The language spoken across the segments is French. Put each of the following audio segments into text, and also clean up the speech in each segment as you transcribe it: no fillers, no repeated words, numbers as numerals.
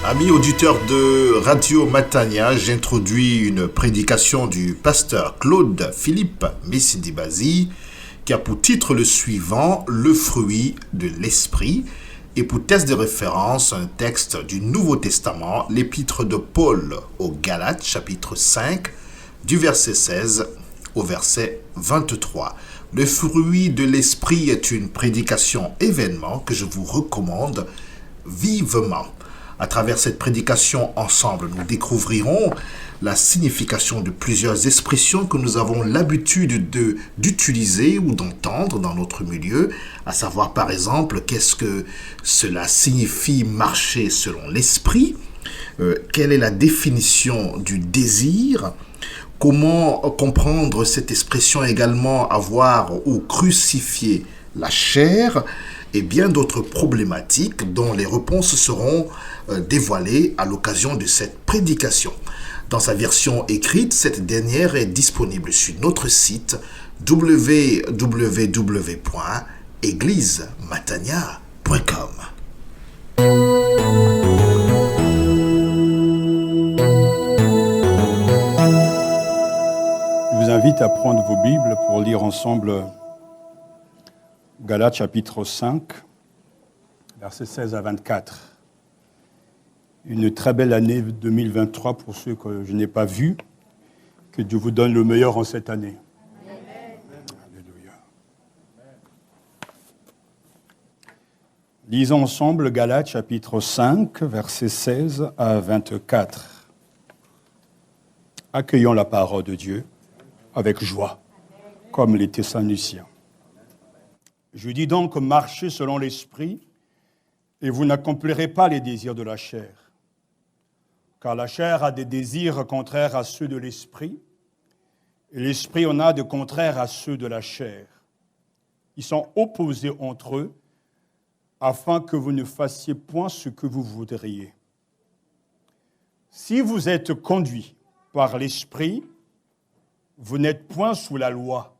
Amis auditeurs de Radio Matania, j'introduis une prédication du pasteur Claude Philippe Messindibazi qui a pour titre le suivant, le fruit de l'esprit, et pour texte de référence, un texte du Nouveau Testament, l'épître de Paul aux Galates, chapitre 5, du verset 16 au verset 23. Le fruit de l'esprit est une prédication événement que je vous recommande vivement. À travers cette prédication, ensemble, nous découvrirons la signification de plusieurs expressions que nous avons l'habitude d'utiliser ou d'entendre dans notre milieu, à savoir par exemple, qu'est-ce que cela signifie marcher selon l'esprit, quelle est la définition du désir, comment comprendre cette expression également, avoir ou crucifier la chair, et bien d'autres problématiques dont les réponses seront dévoilées à l'occasion de cette prédication. Dans sa version écrite, cette dernière est disponible sur notre site www.eglisematania.com. Je vous invite à prendre vos Bibles pour lire ensemble Galates chapitre 5, versets 16 à 24. Une très belle année 2023 pour ceux que je n'ai pas vus. Que Dieu vous donne le meilleur en cette année. Amen. Alléluia. Lisons ensemble Galates chapitre 5, versets 16 à 24. Accueillons la parole de Dieu avec joie, comme les Thessaloniciens. Je dis donc, marchez selon l'esprit, et vous n'accomplirez pas les désirs de la chair. Car la chair a des désirs contraires à ceux de l'esprit, et l'esprit en a de contraires à ceux de la chair. Ils sont opposés entre eux, afin que vous ne fassiez point ce que vous voudriez. Si vous êtes conduits par l'esprit, vous n'êtes point sous la loi.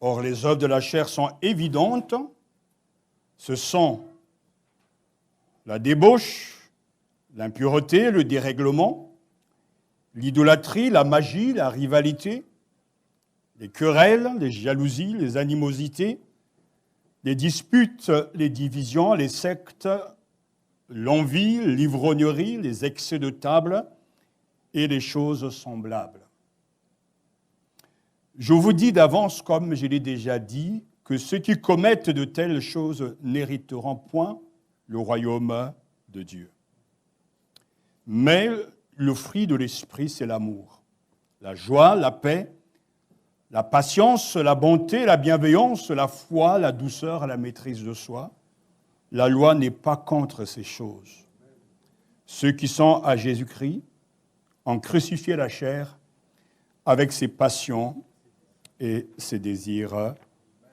Or, les œuvres de la chair sont évidentes. Ce sont la débauche, l'impureté, le dérèglement, l'idolâtrie, la magie, la rivalité, les querelles, les jalousies, les animosités, les disputes, les divisions, les sectes, l'envie, l'ivrognerie, les excès de table et les choses semblables. Je vous dis d'avance, comme je l'ai déjà dit, que ceux qui commettent de telles choses n'hériteront point le royaume de Dieu. Mais le fruit de l'esprit, c'est l'amour, la joie, la paix, la patience, la bonté, la bienveillance, la foi, la douceur, la maîtrise de soi. La loi n'est pas contre ces choses. Ceux qui sont à Jésus-Christ ont crucifié la chair avec ses passions et ses désirs.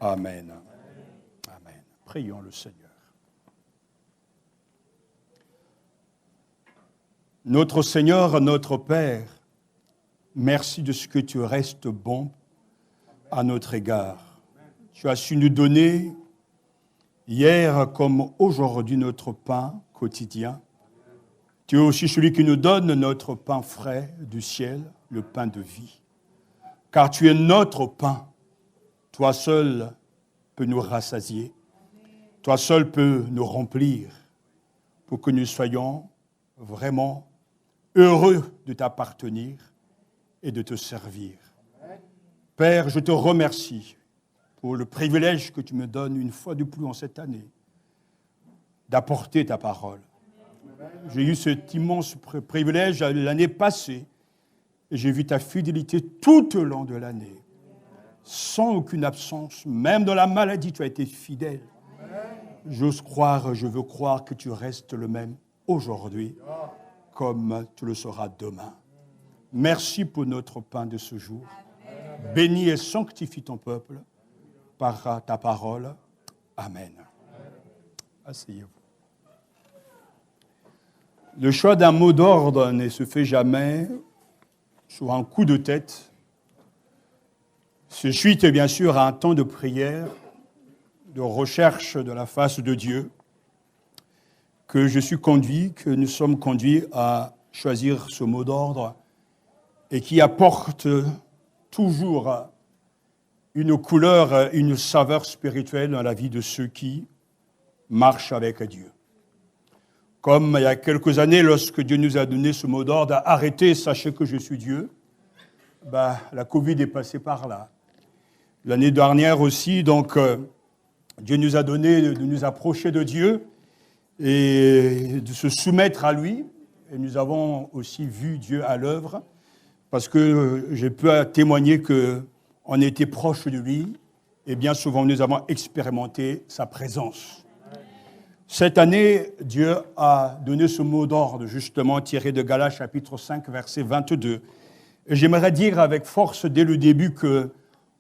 Amen. Amen. Prions le Seigneur. Notre Seigneur, notre Père, merci de ce que tu restes bon à notre égard. Tu as su nous donner, hier comme aujourd'hui, notre pain quotidien. Tu es aussi celui qui nous donne notre pain frais du ciel, le pain de vie. Car tu es notre pain. Toi seul peux nous rassasier. Toi seul peux nous remplir pour que nous soyons vraiment heureux de t'appartenir et de te servir. Père, je te remercie pour le privilège que tu me donnes une fois de plus en cette année d'apporter ta parole. J'ai eu cet immense privilège l'année passée et j'ai vu ta fidélité tout au long de l'année, sans aucune absence, même dans la maladie, tu as été fidèle. J'ose croire, je veux croire que tu restes le même aujourd'hui, comme tu le seras demain. Merci pour notre pain de ce jour. Bénis et sanctifie ton peuple par ta parole. Amen. Asseyez-vous. Le choix d'un mot d'ordre ne se fait jamais sur un coup de tête. C'est suite, bien sûr, à un temps de prière, de recherche de la face de Dieu, que nous sommes conduits à choisir ce mot d'ordre et qui apporte toujours une couleur, une saveur spirituelle dans la vie de ceux qui marchent avec Dieu. Comme il y a quelques années, lorsque Dieu nous a donné ce mot d'ordre, « Arrêtez, sachez que je suis Dieu », la Covid est passée par là. L'année dernière aussi, donc, Dieu nous a donné de nous approcher de Dieu et de se soumettre à lui. Et nous avons aussi vu Dieu à l'œuvre, parce que je peux témoigner qu'on était proche de lui et bien souvent nous avons expérimenté sa présence. Cette année, Dieu a donné ce mot d'ordre, justement, tiré de Galates chapitre 5, verset 22. Et j'aimerais dire avec force dès le début que,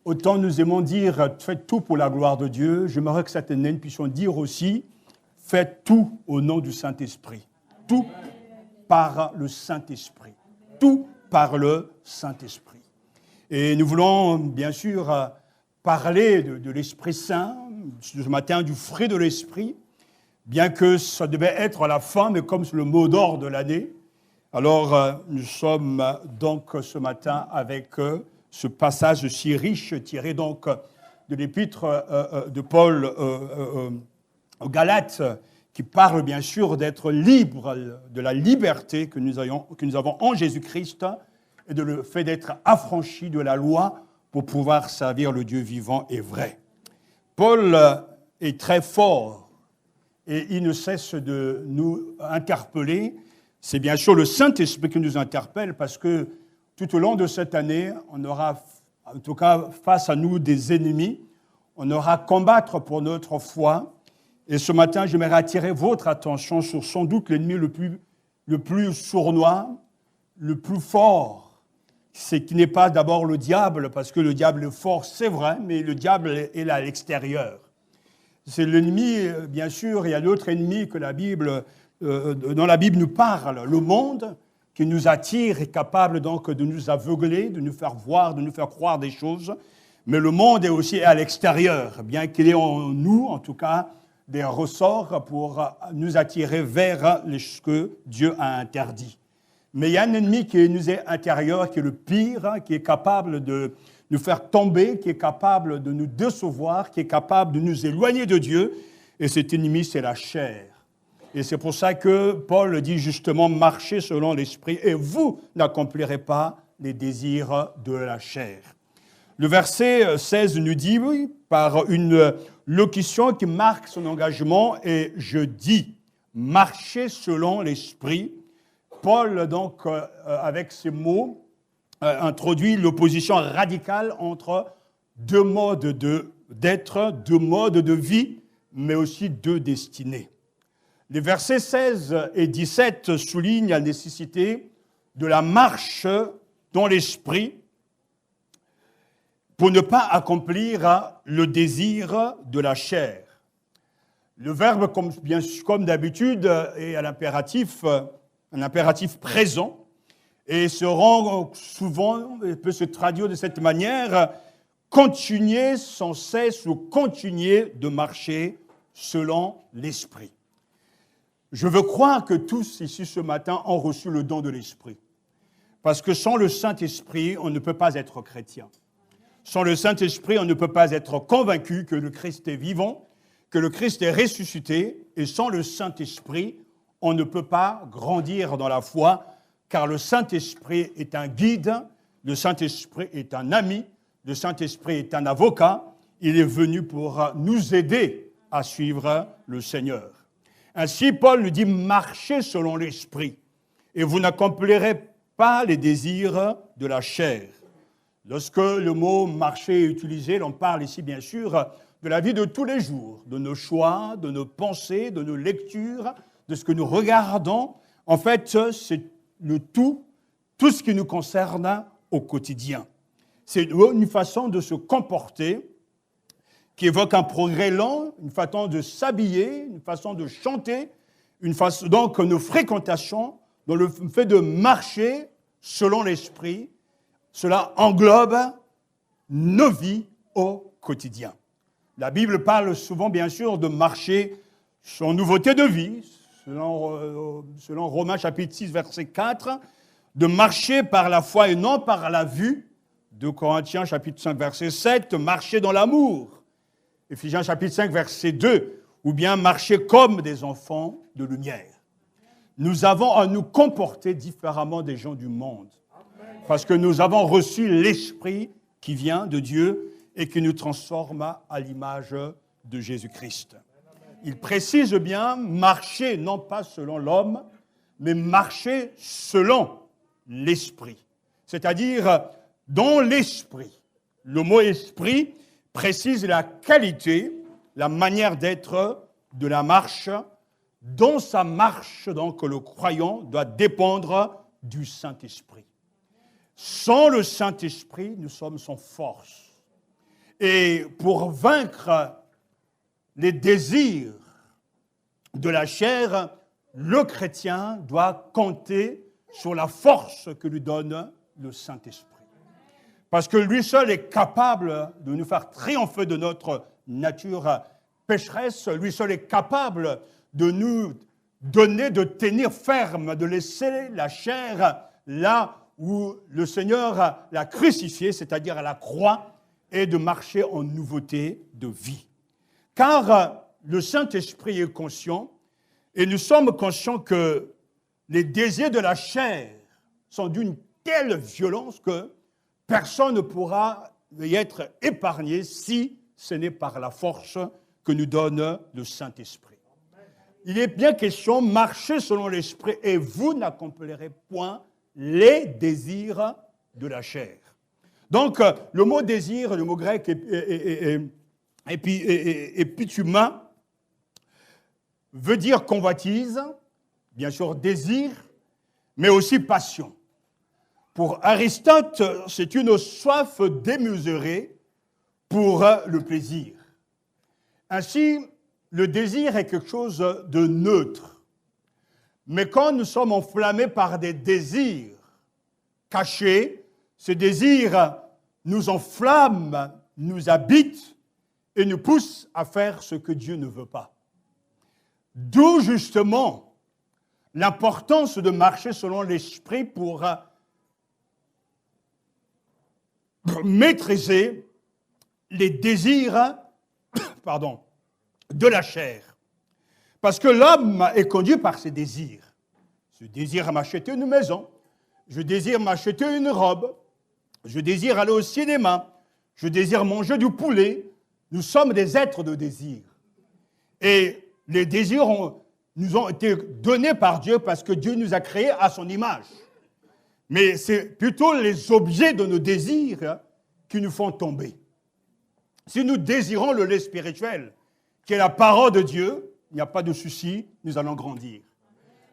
autant nous aimons dire « faites tout pour la gloire de Dieu », j'aimerais que cette année, nous puissions dire aussi « faites tout au nom du Saint-Esprit ». Tout par le Saint-Esprit. Tout par le Saint-Esprit. Et nous voulons, bien sûr, parler de l'Esprit Saint, ce matin du fruit de l'Esprit, bien que ça devait être à la fin, mais comme c'est le mot d'ordre de l'année, alors nous sommes donc ce matin avec ce passage si riche tiré donc de l'épître de Paul aux Galates, qui parle bien sûr d'être libre, de la liberté que nous avons en Jésus-Christ et de le fait d'être affranchis de la loi pour pouvoir servir le Dieu vivant et vrai. Paul est très fort et il ne cesse de nous interpeller. C'est bien sûr le Saint-Esprit qui nous interpelle parce que tout au long de cette année, on aura, en tout cas face à nous, des ennemis. On aura à combattre pour notre foi. Et ce matin, j'aimerais attirer votre attention sur sans doute l'ennemi le plus sournois, le plus fort. C'est qui n'est pas d'abord le diable, parce que le diable est fort, c'est vrai, mais le diable est là à l'extérieur. C'est l'ennemi, bien sûr, il y a d'autres ennemis que la Bible, dont la Bible nous parle. Le monde qui nous attire est capable donc de nous aveugler, de nous faire voir, de nous faire croire des choses. Mais le monde est aussi à l'extérieur, bien qu'il ait en nous, en tout cas, des ressorts pour nous attirer vers ce que Dieu a interdit. Mais il y a un ennemi qui nous est intérieur, qui est le pire, qui est capable de nous faire tomber, qui est capable de nous décevoir, qui est capable de nous éloigner de Dieu. Et cet ennemi, c'est la chair. Et c'est pour ça que Paul dit justement « marchez selon l'esprit et vous n'accomplirez pas les désirs de la chair ». Le verset 16 nous dit, oui, par une locution qui marque son engagement, et je dis « marchez selon l'esprit ». Paul, donc, avec ces mots, introduit l'opposition radicale entre deux modes d'être, deux modes de vie, mais aussi deux destinées. Les versets 16 et 17 soulignent la nécessité de la marche dans l'esprit pour ne pas accomplir le désir de la chair. Le verbe, comme d'habitude, est un impératif présent et se rend souvent, peut se traduire de cette manière, continuer sans cesse ou continuer de marcher selon l'esprit. Je veux croire que tous ici ce matin ont reçu le don de l'esprit. Parce que sans le Saint-Esprit, on ne peut pas être chrétien. Sans le Saint-Esprit, on ne peut pas être convaincu que le Christ est vivant, que le Christ est ressuscité. Et sans le Saint-Esprit, on ne peut pas grandir dans la foi, car le Saint-Esprit est un guide, le Saint-Esprit est un ami, le Saint-Esprit est un avocat. Il est venu pour nous aider à suivre le Seigneur. Ainsi, Paul nous dit « marchez selon l'Esprit, et vous n'accomplirez pas les désirs de la chair ». Lorsque le mot « marcher » est utilisé, l'on parle ici, bien sûr, de la vie de tous les jours, de nos choix, de nos pensées, de nos lectures, de ce que nous regardons. En fait, c'est le tout ce qui nous concerne au quotidien. C'est une façon de se comporter qui évoque un progrès lent, une façon de s'habiller, une façon de chanter, une façon, donc nos fréquentations, dans le fait de marcher selon l'esprit, cela englobe nos vies au quotidien. La Bible parle souvent, bien sûr, de marcher sans nouveauté de vie, selon Romains chapitre 6, verset 4, de marcher par la foi et non par la vue, 2 Corinthiens chapitre 5, verset 7, marcher dans l'amour, Éphésiens chapitre 5, verset 2, ou bien marcher comme des enfants de lumière. Nous avons à nous comporter différemment des gens du monde, parce que nous avons reçu l'Esprit qui vient de Dieu et qui nous transforme à l'image de Jésus-Christ. Il précise bien marcher non pas selon l'homme, mais marcher selon l'Esprit, c'est-à-dire dans l'Esprit. Le mot « esprit » précise la qualité, la manière d'être de la marche, dont sa marche, donc, le croyant doit dépendre du Saint-Esprit. Sans le Saint-Esprit, nous sommes sans force. Et pour vaincre les désirs de la chair, le chrétien doit compter sur la force que lui donne le Saint-Esprit. Parce que lui seul est capable de nous faire triompher de notre nature pécheresse, lui seul est capable de nous donner, de tenir ferme, de laisser la chair là où le Seigneur l'a crucifiée, c'est-à-dire à la croix, et de marcher en nouveauté de vie. Car le Saint-Esprit est conscient, et nous sommes conscients que les désirs de la chair sont d'une telle violence que personne ne pourra y être épargné si ce n'est par la force que nous donne le Saint-Esprit. Il est bien question, marchez selon l'Esprit et vous n'accomplirez point les désirs de la chair. Donc, le mot désir, le mot grec épithuma, veut dire convoitise, bien sûr désir, mais aussi passion. Pour Aristote, c'est une soif démesurée pour le plaisir. Ainsi, le désir est quelque chose de neutre. Mais quand nous sommes enflammés par des désirs cachés, ces désirs nous enflamment, nous habitent et nous poussent à faire ce que Dieu ne veut pas. D'où justement l'importance de marcher selon l'Esprit pour maîtriser les désirs de la chair. Parce que l'homme est conduit par ses désirs. Je désire m'acheter une maison, je désire m'acheter une robe, je désire aller au cinéma, je désire manger du poulet. Nous sommes des êtres de désir. Et les désirs nous ont été donnés par Dieu parce que Dieu nous a créés à son image. Mais c'est plutôt les objets de nos désirs qui nous font tomber. Si nous désirons le lait spirituel, qui est la parole de Dieu, il n'y a pas de souci, nous allons grandir.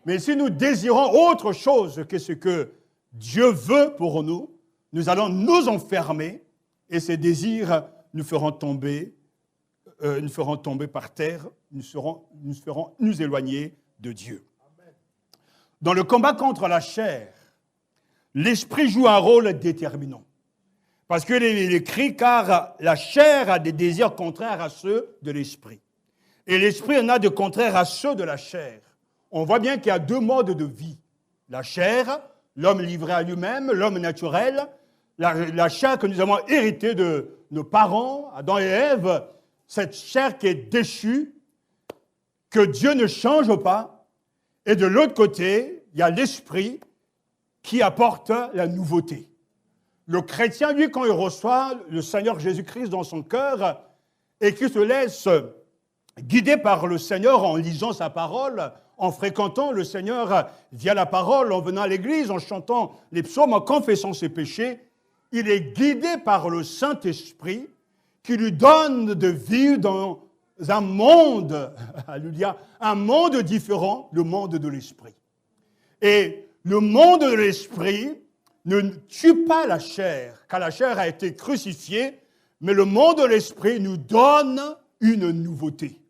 Mais si nous désirons autre chose que ce que Dieu veut pour nous, nous allons nous enfermer et ces désirs nous feront tomber par terre, nous feront nous éloigner de Dieu. Dans le combat contre la chair, l'esprit joue un rôle déterminant. Parce qu'il est écrit, car la chair a des désirs contraires à ceux de l'esprit. Et l'esprit en a de contraires à ceux de la chair. On voit bien qu'il y a deux modes de vie. La chair, l'homme livré à lui-même, l'homme naturel, la chair que nous avons héritée de nos parents, Adam et Ève, cette chair qui est déchue, que Dieu ne change pas. Et de l'autre côté, il y a l'esprit qui apporte la nouveauté. Le chrétien, lui, quand il reçoit le Seigneur Jésus-Christ dans son cœur et qu'il se laisse guider par le Seigneur en lisant sa parole, en fréquentant le Seigneur via la parole, en venant à l'église, en chantant les psaumes, en confessant ses péchés, il est guidé par le Saint-Esprit qui lui donne de vivre dans un monde, alléluia, un monde différent, le monde de l'esprit. Et le monde de l'esprit ne tue pas la chair, car la chair a été crucifiée, mais le monde de l'esprit nous donne une nouveauté.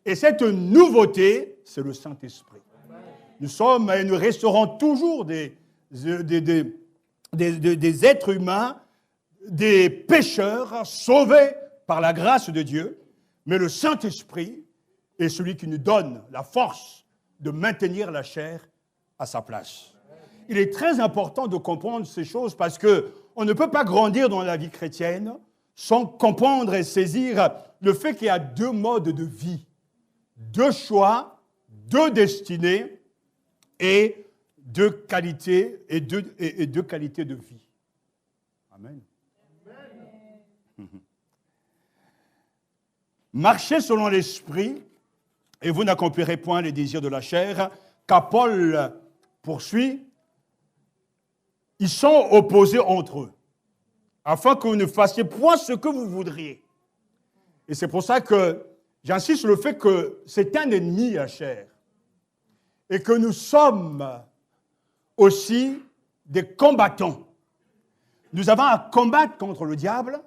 Et cette nouveauté c'est le Saint-Esprit. Nous sommes et nous resterons toujours des êtres humains, des pécheurs sauvés par la grâce de Dieu, mais le Saint-Esprit est celui qui nous donne la force de maintenir la chair à sa place. Il est très important de comprendre ces choses parce qu'on ne peut pas grandir dans la vie chrétienne sans comprendre et saisir le fait qu'il y a deux modes de vie, deux choix, deux destinées et deux qualités et deux qualités de vie. Amen. Marchez selon l'esprit et vous n'accomplirez point les désirs de la chair, car Paul poursuit, ils sont opposés entre eux, afin que vous ne fassiez point ce que vous voudriez. Et c'est pour ça que j'insiste sur le fait que c'est un ennemi, la chair, et que nous sommes aussi des combattants. Nous avons à combattre contre le diable,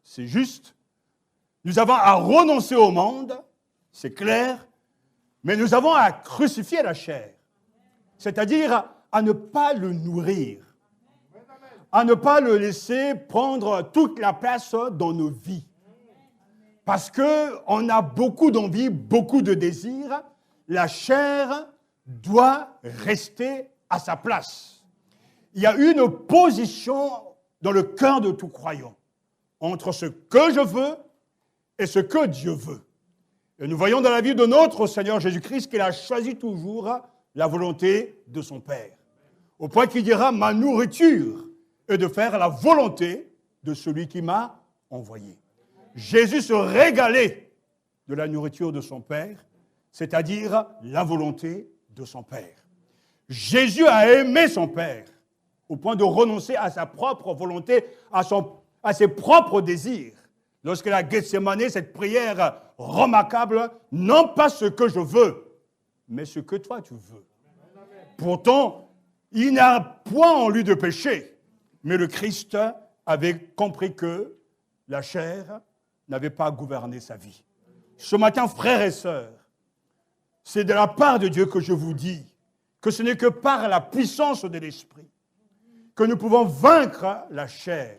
c'est juste. Nous avons à renoncer au monde, c'est clair, mais nous avons à crucifier la chair, c'est-à-dire à ne pas le nourrir, à ne pas le laisser prendre toute la place dans nos vies. Parce qu'on a beaucoup d'envie, beaucoup de désirs, la chair doit rester à sa place. Il y a une opposition dans le cœur de tout croyant entre ce que je veux et ce que Dieu veut. Et nous voyons dans la vie de notre Seigneur Jésus-Christ qu'il a choisi toujours la volonté de son Père. Au point qu'il dira, ma nourriture est de faire la volonté de celui qui m'a envoyé. Jésus se régalait de la nourriture de son Père, c'est-à-dire la volonté de son Père. Jésus a aimé son Père au point de renoncer à sa propre volonté, à ses propres désirs. Lorsqu'il a Gethsémane, cette prière remarquable, non pas ce que je veux, mais ce que toi tu veux. Pourtant, il n'a point en lui de péché, mais le Christ avait compris que la chair n'avait pas gouverné sa vie. Ce matin, frères et sœurs, c'est de la part de Dieu que je vous dis que ce n'est que par la puissance de l'Esprit que nous pouvons vaincre la chair.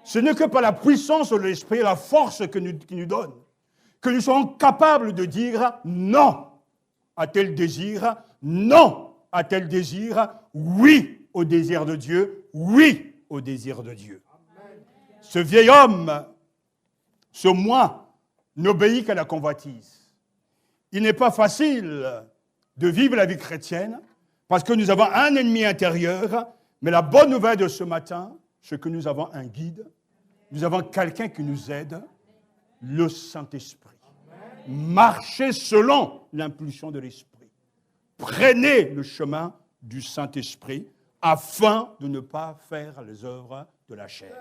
Ce n'est que par la puissance de l'Esprit et la force qu'il nous donne que nous serons capables de dire non à tel désir, non à tel désir, oui au désir de Dieu, oui au désir de Dieu. Ce vieil homme, ce moi, n'obéit qu'à la convoitise. Il n'est pas facile de vivre la vie chrétienne parce que nous avons un ennemi intérieur, mais la bonne nouvelle de ce matin, c'est que nous avons un guide, nous avons quelqu'un qui nous aide, le Saint-Esprit. Marchez selon l'impulsion de l'Esprit. Prenez le chemin du Saint-Esprit afin de ne pas faire les œuvres de la chair.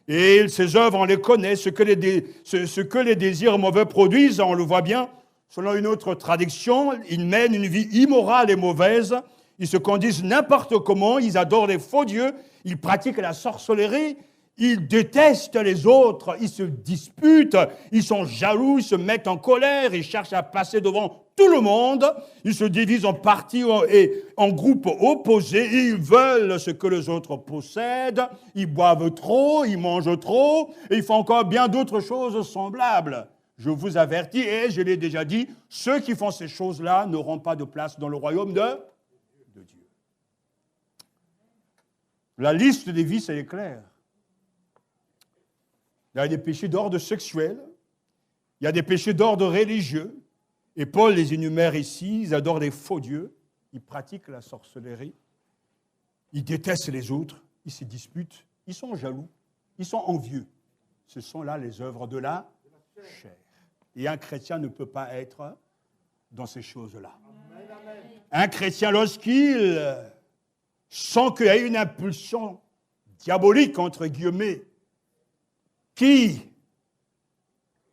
Et ces œuvres, on les connaît, ce que les désirs mauvais produisent, on le voit bien. Selon une autre traduction, ils mènent une vie immorale et mauvaise. Ils se conduisent n'importe comment, ils adorent les faux dieux, ils pratiquent la sorcellerie, ils détestent les autres, ils se disputent, ils sont jaloux, ils se mettent en colère, ils cherchent à passer devant tout le monde, ils se divisent en partis et en groupes opposés, ils veulent ce que les autres possèdent, ils boivent trop, ils mangent trop, et ils font encore bien d'autres choses semblables. Je vous avertis, et je l'ai déjà dit, ceux qui font ces choses-là n'auront pas de place dans le royaume de Dieu. La liste des vices, elle est claire. Il y a des péchés d'ordre sexuel, il y a des péchés d'ordre religieux, et Paul les énumère ici, ils adorent les faux dieux, ils pratiquent la sorcellerie, ils détestent les autres, ils se disputent, ils sont jaloux, ils sont envieux. Ce sont là les œuvres de la chair. Et un chrétien ne peut pas être dans ces choses-là. Un chrétien, lorsqu'il sent qu'il y a une impulsion diabolique, entre guillemets, qui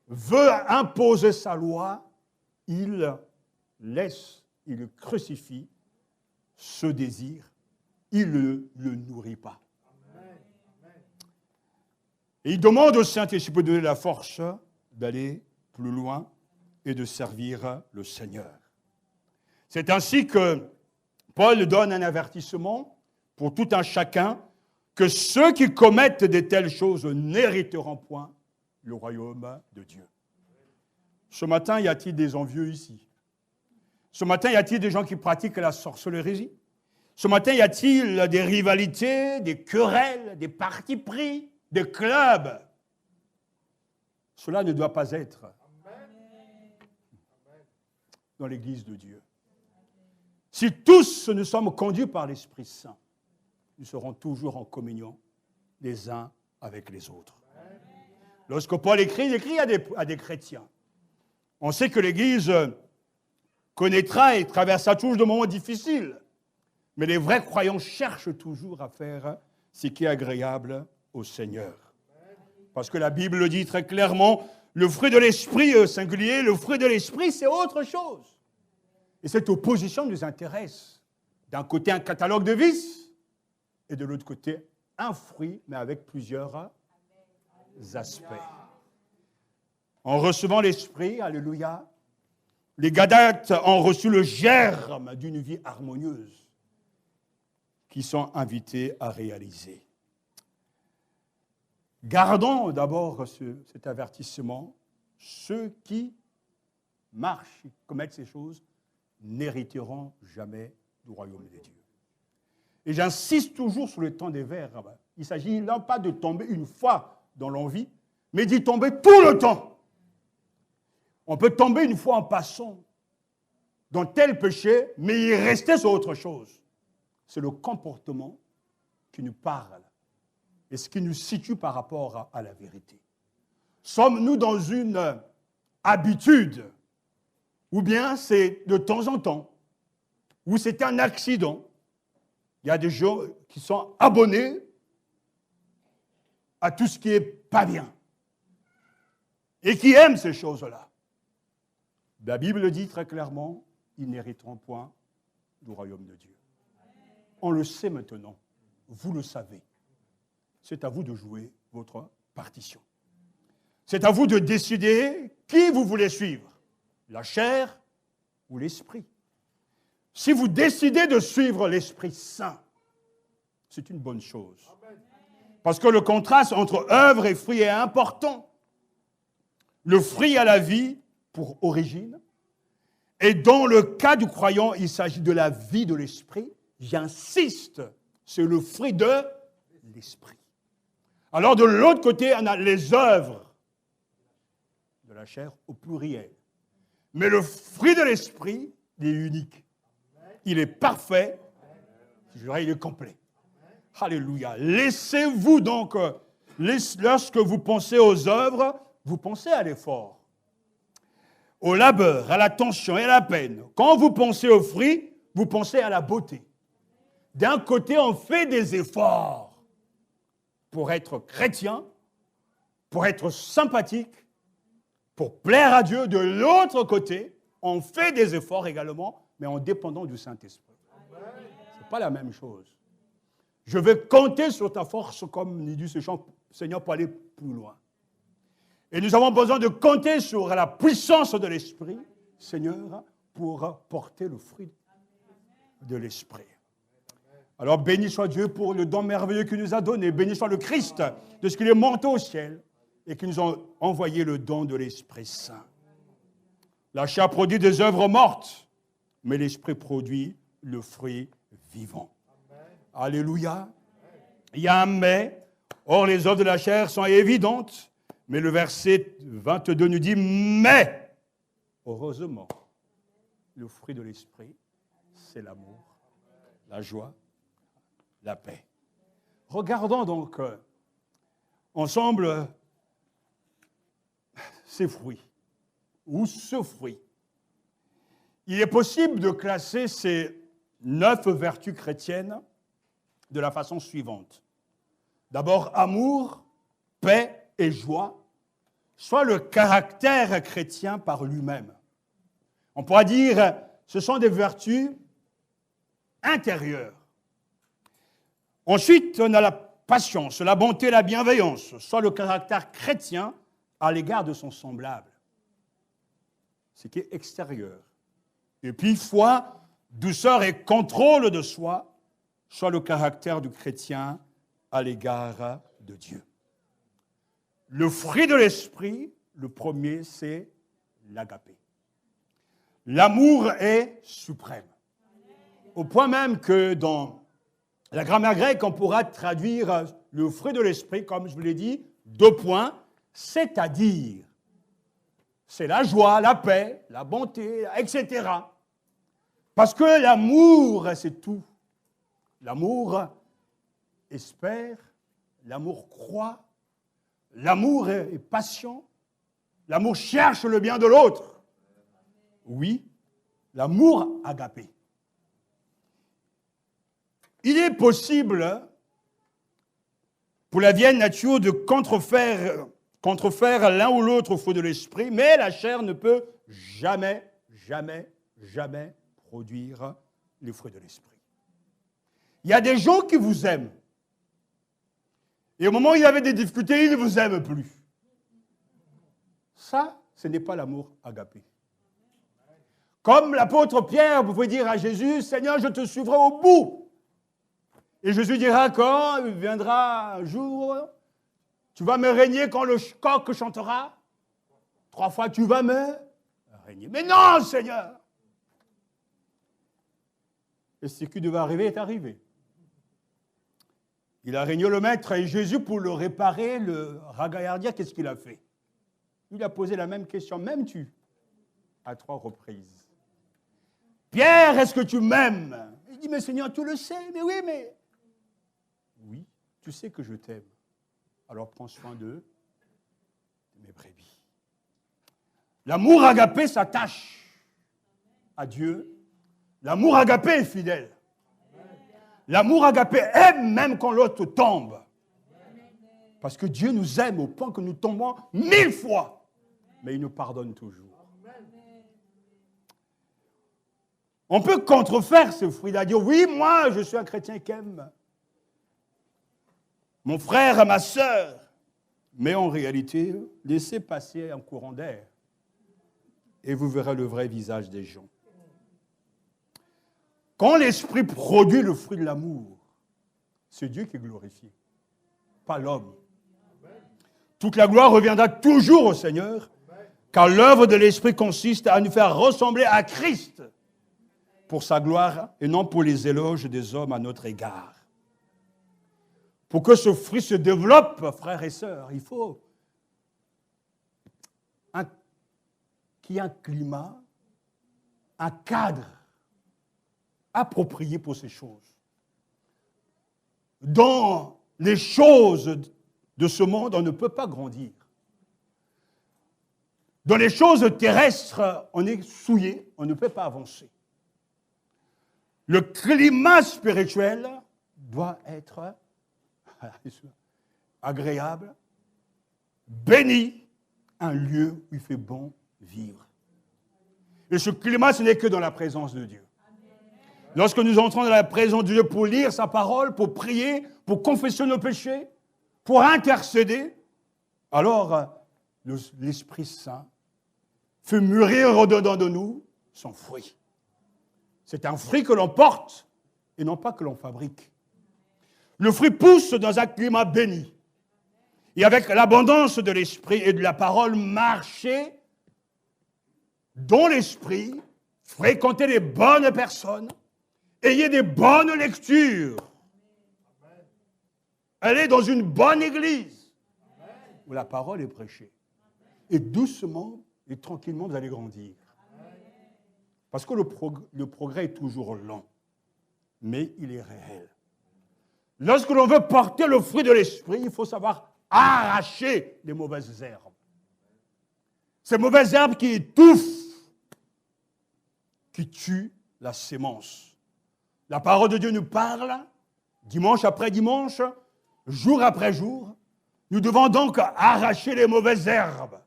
veut imposer sa loi, il laisse, il crucifie ce désir, il ne le nourrit pas. Et il demande au Saint-Esprit de donner la force d'aller plus loin et de servir le Seigneur. C'est ainsi que Paul donne un avertissement pour tout un chacun que ceux qui commettent de telles choses n'hériteront point le royaume de Dieu. Ce matin, y a-t-il des envieux ici? Ce matin, y a-t-il des gens qui pratiquent la sorcellerie? Ce matin, y a-t-il des rivalités, des querelles, des partis pris, des clubs? Cela ne doit pas être dans l'Église de Dieu. Si tous nous sommes conduits par l'Esprit Saint, nous serons toujours en communion les uns avec les autres. Lorsque Paul écrit, il écrit à des chrétiens. On sait que l'Église connaîtra et traversera toujours de moments difficiles, mais les vrais croyants cherchent toujours à faire ce qui est agréable au Seigneur. Parce que la Bible le dit très clairement, le fruit de l'esprit singulier, le fruit de l'esprit, c'est autre chose. Et cette opposition nous intéresse. D'un côté, un catalogue de vices, et de l'autre côté, un fruit, mais avec plusieurs aspects. En recevant l'esprit, alléluia, les Galates ont reçu le germe d'une vie harmonieuse qu'ils sont invités à réaliser. Gardons d'abord cet avertissement. Ceux qui marchent, commettent ces choses, n'hériteront jamais du royaume de Dieu. Et j'insiste toujours sur le temps des verbes. Il s'agit non pas de tomber une fois dans l'envie, mais d'y tomber tout le temps. On peut tomber une fois en passant dans tel péché, mais y rester sur autre chose. C'est le comportement qui nous parle et ce qui nous situe par rapport à la vérité. Sommes-nous dans une habitude, ou bien c'est de temps en temps, ou c'est un accident? Il y a des gens qui sont abonnés à tout ce qui n'est pas bien et qui aiment ces choses-là. La Bible dit très clairement, ils n'hériteront point du royaume de Dieu. On le sait maintenant, vous le savez. C'est à vous de jouer votre partition. C'est à vous de décider qui vous voulez suivre, la chair ou l'esprit. Si vous décidez de suivre l'Esprit Saint, c'est une bonne chose. Parce que le contraste entre œuvre et fruit est important. Le fruit a la vie pour origine. Et dans le cas du croyant, il s'agit de la vie de l'Esprit. J'insiste, c'est le fruit de l'Esprit. Alors de l'autre côté, on a les œuvres de la chair au pluriel. Mais le fruit de l'Esprit, il est unique. Il est parfait, je dirais, il est complet. Alléluia. Laissez-vous donc, lorsque vous pensez aux œuvres, vous pensez à l'effort, au labeur, à la tension et à la peine. Quand vous pensez aux fruits, vous pensez à la beauté. D'un côté, on fait des efforts pour être chrétien, pour être sympathique, pour plaire à Dieu. De l'autre côté, on fait des efforts également, mais en dépendant du Saint-Esprit. Ce n'est pas la même chose. Je vais compter sur ta force, comme nous dit ce chant, Seigneur, pour aller plus loin. Et nous avons besoin de compter sur la puissance de l'Esprit, Seigneur, pour porter le fruit de l'Esprit. Alors, béni soit Dieu pour le don merveilleux qu'il nous a donné. Béni soit le Christ de ce qu'il est monté au ciel et qu'il nous a envoyé le don de l'Esprit Saint. La chair produit des œuvres mortes, mais l'Esprit produit le fruit vivant. Alléluia. Il y a un mais. Or, les œuvres de la chair sont évidentes, mais le verset 22 nous dit « Mais, heureusement, le fruit de l'Esprit, c'est l'amour, la joie, la paix. » Regardons donc ensemble ces fruits, ou ce fruit. Il est possible de classer ces 9 vertus chrétiennes de la façon suivante. D'abord, amour, paix et joie, soit le caractère chrétien par lui-même. On pourra dire, ce sont des vertus intérieures. Ensuite, on a la patience, la bonté, la bienveillance, soit le caractère chrétien à l'égard de son semblable. ce qui est extérieur. Et puis foi, douceur et contrôle de soi, soit le caractère du chrétien à l'égard de Dieu. Le fruit de l'esprit, le premier, c'est l'agapé. L'amour est suprême. Au point même que dans la grammaire grecque, on pourra traduire le fruit de l'esprit, comme je vous l'ai dit, 2 points, c'est-à-dire, c'est la joie, la paix, la bonté, etc. Parce que l'amour, c'est tout. L'amour espère, l'amour croit, l'amour est patient, l'amour cherche le bien de l'autre. Oui, l'amour agapé. Il est possible pour la vieille nature de contrefaire l'un ou l'autre fruit de l'esprit, mais la chair ne peut jamais produire les fruits de l'esprit. Il y a des gens qui vous aiment. Et au moment où il y avait des difficultés, ils ne vous aiment plus. Ça, ce n'est pas l'amour agapé. Comme l'apôtre Pierre pouvait dire à Jésus, « Seigneur, je te suivrai au bout. » Et Jésus dira, quand viendra un jour, tu vas me régner quand le coq chantera. 3 fois, tu vas me régner. Mais non, Seigneur! Et ce qui devait arriver est arrivé. Il a régné le maître et Jésus, pour le réparer, le ragaillardir, qu'est-ce qu'il a fait? Il a posé la même question, m'aimes-tu? À 3 reprises. Pierre, est-ce que tu m'aimes? Il dit, mais Seigneur, tu le sais, mais oui, mais... Oui, tu sais que je t'aime. Alors prends soin de mes brebis. L'amour agapé s'attache à Dieu. L'amour agapé est fidèle. L'amour agapé aime même quand l'autre tombe. Parce que Dieu nous aime au point que nous tombons 1000 fois. Mais il nous pardonne toujours. On peut contrefaire ce fruit-là, dire, oui, moi, je suis un chrétien qui aime mon frère, ma sœur. Mais en réalité, laissez passer un courant d'air et vous verrez le vrai visage des gens. Quand l'Esprit produit le fruit de l'amour, c'est Dieu qui est glorifié, pas l'homme. Toute la gloire reviendra toujours au Seigneur, car l'œuvre de l'Esprit consiste à nous faire ressembler à Christ pour sa gloire et non pour les éloges des hommes à notre égard. Pour que ce fruit se développe, frères et sœurs, il faut qu'il y ait un climat, un cadre approprié pour ces choses. Dans les choses de ce monde, on ne peut pas grandir. Dans les choses terrestres, on est souillé, on ne peut pas avancer. Le climat spirituel doit être agréable, béni, un lieu où il fait bon vivre. Et ce climat, ce n'est que dans la présence de Dieu. Lorsque nous entrons dans la présence de Dieu pour lire sa parole, pour prier, pour confesser nos péchés, pour intercéder, alors l'Esprit Saint fait mûrir au-dedans de nous son fruit. C'est un fruit que l'on porte et non pas que l'on fabrique. Le fruit pousse dans un climat béni. Et avec l'abondance de l'Esprit et de la parole, marcher dans l'Esprit, fréquenter les bonnes personnes, ayez des bonnes lectures. Allez dans une bonne église où la parole est prêchée. Et doucement et tranquillement, vous allez grandir. Parce que le progrès est toujours lent, mais il est réel. Lorsque l'on veut porter le fruit de l'Esprit, il faut savoir arracher les mauvaises herbes. Ces mauvaises herbes qui étouffent, qui tuent la sémence. La parole de Dieu nous parle, dimanche après dimanche, jour après jour. Nous devons donc arracher les mauvaises herbes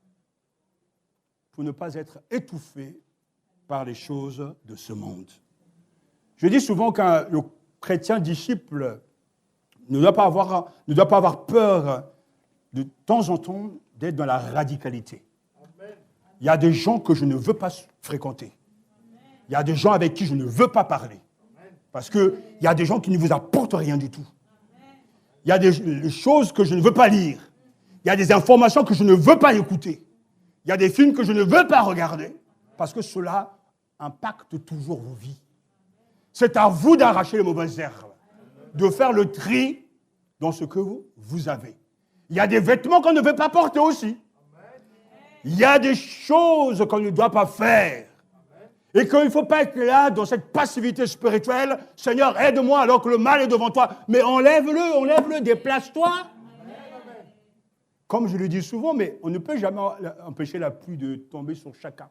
pour ne pas être étouffés par les choses de ce monde. Je dis souvent qu'un chrétien disciple ne doit pas avoir peur de temps en temps d'être dans la radicalité. Il y a des gens que je ne veux pas fréquenter. Il y a des gens avec qui je ne veux pas parler. Parce qu'il y a des gens qui ne vous apportent rien du tout. Il y a des choses que je ne veux pas lire. Il y a des informations que je ne veux pas écouter. Il y a des films que je ne veux pas regarder. Parce que cela impacte toujours vos vies. C'est à vous d'arracher les mauvaises herbes. De faire le tri dans ce que vous avez. Il y a des vêtements qu'on ne veut pas porter aussi. Il y a des choses qu'on ne doit pas faire. Et qu'il ne faut pas être là dans cette passivité spirituelle. Seigneur, aide-moi alors que le mal est devant toi. Mais enlève-le, déplace-toi. Comme je le dis souvent, mais on ne peut jamais empêcher la pluie de tomber sur chacun.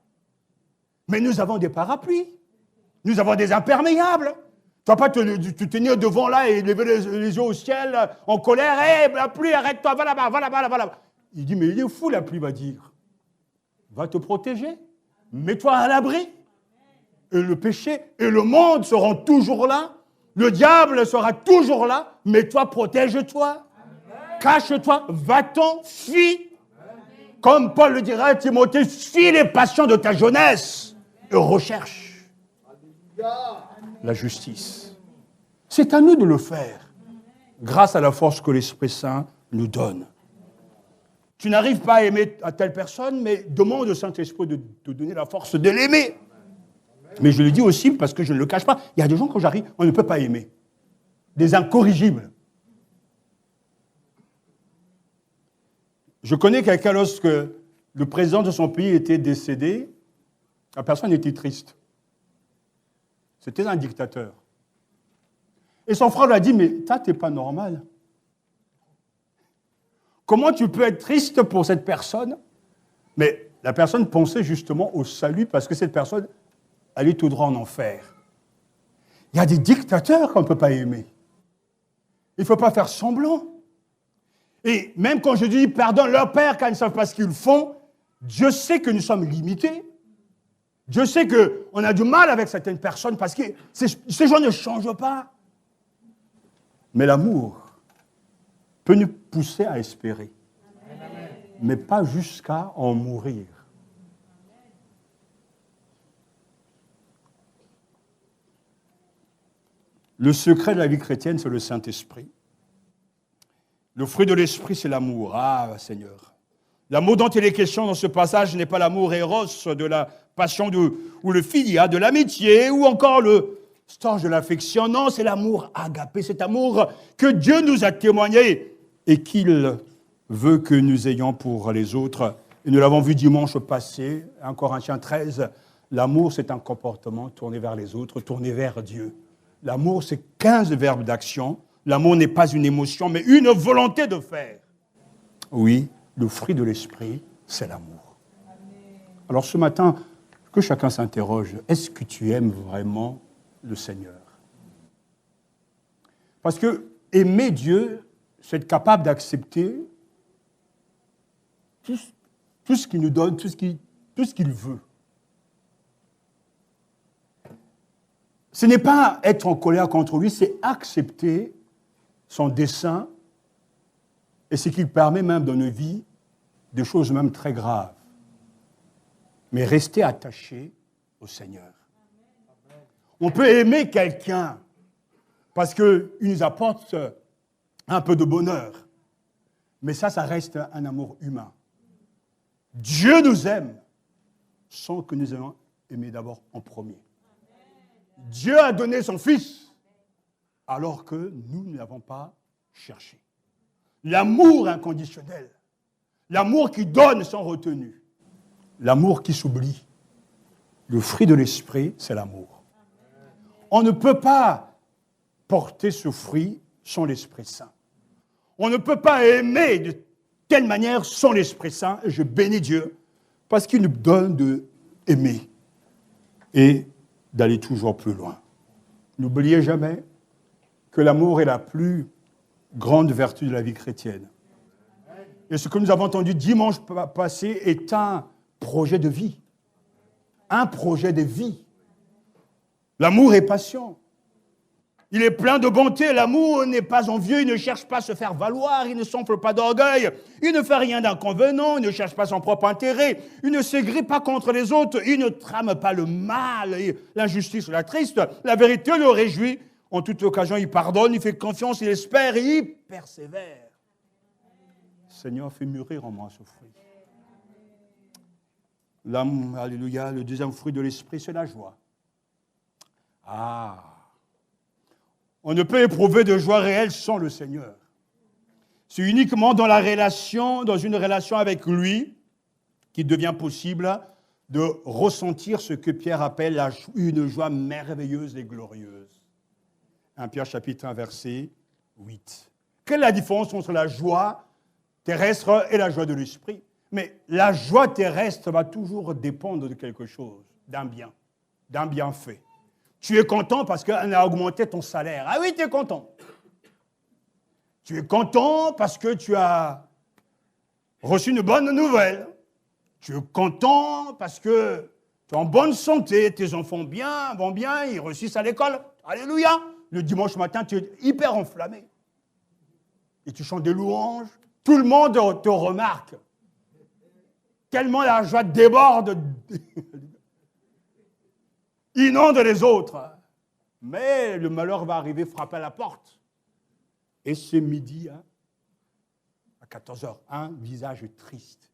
Mais nous avons des parapluies. Nous avons des imperméables. Tu ne vas pas te tenir devant là et lever les yeux au ciel en colère. Hé, la pluie, arrête-toi, va là-bas, va là-bas, va là-bas. Il dit, mais il est fou, la pluie va dire. Va te protéger. Mets-toi à l'abri. Et le péché et le monde seront toujours là. Le diable sera toujours là. Mais toi, protège-toi. Cache-toi. Va-t'en, fuis. Comme Paul le dira à Timothée, fuis les passions de ta jeunesse et recherche la justice. C'est à nous de le faire, grâce à la force que l'Esprit Saint nous donne. Tu n'arrives pas à aimer à telle personne, mais demande au Saint-Esprit de te donner la force de l'aimer. Mais je le dis aussi parce que je ne le cache pas. Il y a des gens, quand j'arrive, on ne peut pas aimer. Des incorrigibles. Je connais quelqu'un, lorsque le président de son pays était décédé, la personne était triste. C'était un dictateur. Et son frère lui a dit, mais toi, tu n'es pas normal. Comment tu peux être triste pour cette personne? Mais la personne pensait justement au salut parce que cette personne allait tout droit en enfer. Il y a des dictateurs qu'on ne peut pas aimer. Il ne faut pas faire semblant. Et même quand je dis pardonne leur père quand ils ne savent pas ce qu'ils font, Dieu sait que nous sommes limités. Dieu sait qu'on a du mal avec certaines personnes parce que ces gens ne changent pas. Mais l'amour peut nous pousser à espérer, mais pas jusqu'à en mourir. Le secret de la vie chrétienne, c'est le Saint-Esprit. Le fruit de l'Esprit, c'est l'amour. Ah, Seigneur. L'amour dont il est question dans ce passage n'est pas l'amour éros de la passion ou le philia, de l'amitié, ou encore le storge de l'affection. Non, c'est l'amour agapé, cet amour que Dieu nous a témoigné et qu'il veut que nous ayons pour les autres. Et nous l'avons vu dimanche passé, 1 Corinthiens 13, l'amour, c'est un comportement tourné vers les autres, tourné vers Dieu. L'amour, c'est 15 verbes d'action. L'amour n'est pas une émotion, mais une volonté de faire. Oui, le fruit de l'esprit, c'est l'amour. Alors ce matin, que chacun s'interroge, est-ce que tu aimes vraiment le Seigneur? Parce que aimer Dieu, c'est être capable d'accepter tout ce qu'il nous donne, tout ce qu'il veut. Ce n'est pas être en colère contre lui, c'est accepter son dessein et ce qu'il permet même dans nos vies, des choses même très graves. Mais rester attaché au Seigneur. On peut aimer quelqu'un parce qu'il nous apporte un peu de bonheur. Mais ça reste un amour humain. Dieu nous aime sans que nous ayons aimé d'abord en premier. Dieu a donné son Fils alors que nous ne l'avons pas cherché. L'amour inconditionnel, l'amour qui donne sans retenue, l'amour qui s'oublie. Le fruit de l'esprit, c'est l'amour. On ne peut pas porter ce fruit sans l'Esprit Saint. On ne peut pas aimer de telle manière sans l'Esprit Saint. Et je bénis Dieu parce qu'il nous donne d'aimer et d'aller toujours plus loin. N'oubliez jamais que l'amour est la plus grande vertu de la vie chrétienne. Et ce que nous avons entendu dimanche passé est un projet de vie. Un projet de vie. L'amour est patient. Il est plein de bonté, l'amour n'est pas envieux, il ne cherche pas à se faire valoir, il ne s'enfle pas d'orgueil, il ne fait rien d'inconvenant, il ne cherche pas son propre intérêt, il ne s'aigrit pas contre les autres, il ne trame pas le mal, l'injustice ou la triste, la vérité le réjouit. En toute occasion, il pardonne, il fait confiance, il espère et il persévère. Seigneur, fais mûrir en moi ce fruit. L'âme, alléluia, le deuxième fruit de l'esprit, c'est la joie. Ah! On ne peut éprouver de joie réelle sans le Seigneur. C'est uniquement dans une relation avec lui, qu'il devient possible de ressentir ce que Pierre appelle une joie merveilleuse et glorieuse. 1 Pierre chapitre 1, verset 8. Quelle est la différence entre la joie terrestre et la joie de l'esprit? Mais la joie terrestre va toujours dépendre de quelque chose, d'un bienfait. Tu es content parce qu'on a augmenté ton salaire. Ah oui, tu es content. Tu es content parce que tu as reçu une bonne nouvelle. Tu es content parce que tu es en bonne santé, tes enfants vont bien, ils réussissent à l'école. Alléluia. Le dimanche matin, tu es hyper enflammé. Et tu chantes des louanges. Tout le monde te remarque. Tellement la joie déborde, inonde les autres. Mais le malheur va arriver frapper à la porte. Et ce midi, à 14h, un visage triste.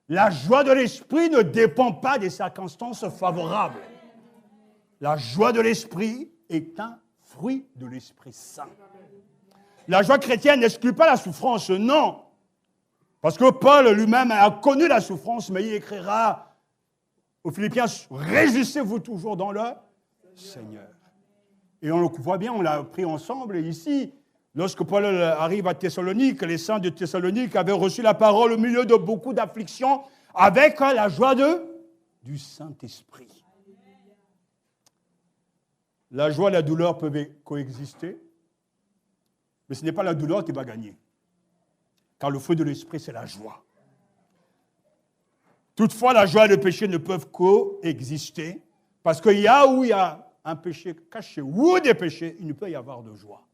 La joie de l'esprit ne dépend pas des circonstances favorables. La joie de l'esprit est un fruit de l'Esprit Saint. La joie chrétienne n'exclut pas la souffrance, non. Parce que Paul lui-même a connu la souffrance, mais il écrira aux Philippiens, réjouissez-vous toujours dans le Seigneur. Et on le voit bien, on l'a appris ensemble ici. Lorsque Paul arrive à Thessalonique, les saints de Thessalonique avaient reçu la parole au milieu de beaucoup d'afflictions avec la joie du Saint-Esprit. La joie et la douleur peuvent coexister, mais ce n'est pas la douleur qui va gagner. Car le fruit de l'esprit, c'est la joie. Toutefois, la joie et le péché ne peuvent coexister, parce qu'il y a où il y a un péché caché ou des péchés, il ne peut y avoir de joie.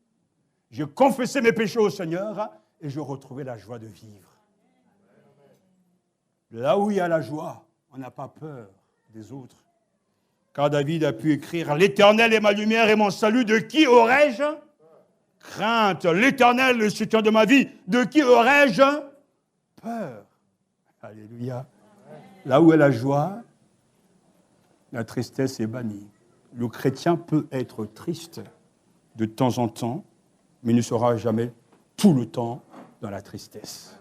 J'ai confessé mes péchés au Seigneur et je retrouvais la joie de vivre. Là où il y a la joie, on n'a pas peur des autres. Car David a pu écrire « L'Éternel est ma lumière et mon salut, de qui aurais-je crainte? L'Éternel, le soutien de ma vie, de qui aurais-je peur ?» Alléluia. Là où est la joie, la tristesse est bannie. Le chrétien peut être triste de temps en temps, mais il ne sera jamais tout le temps dans la tristesse.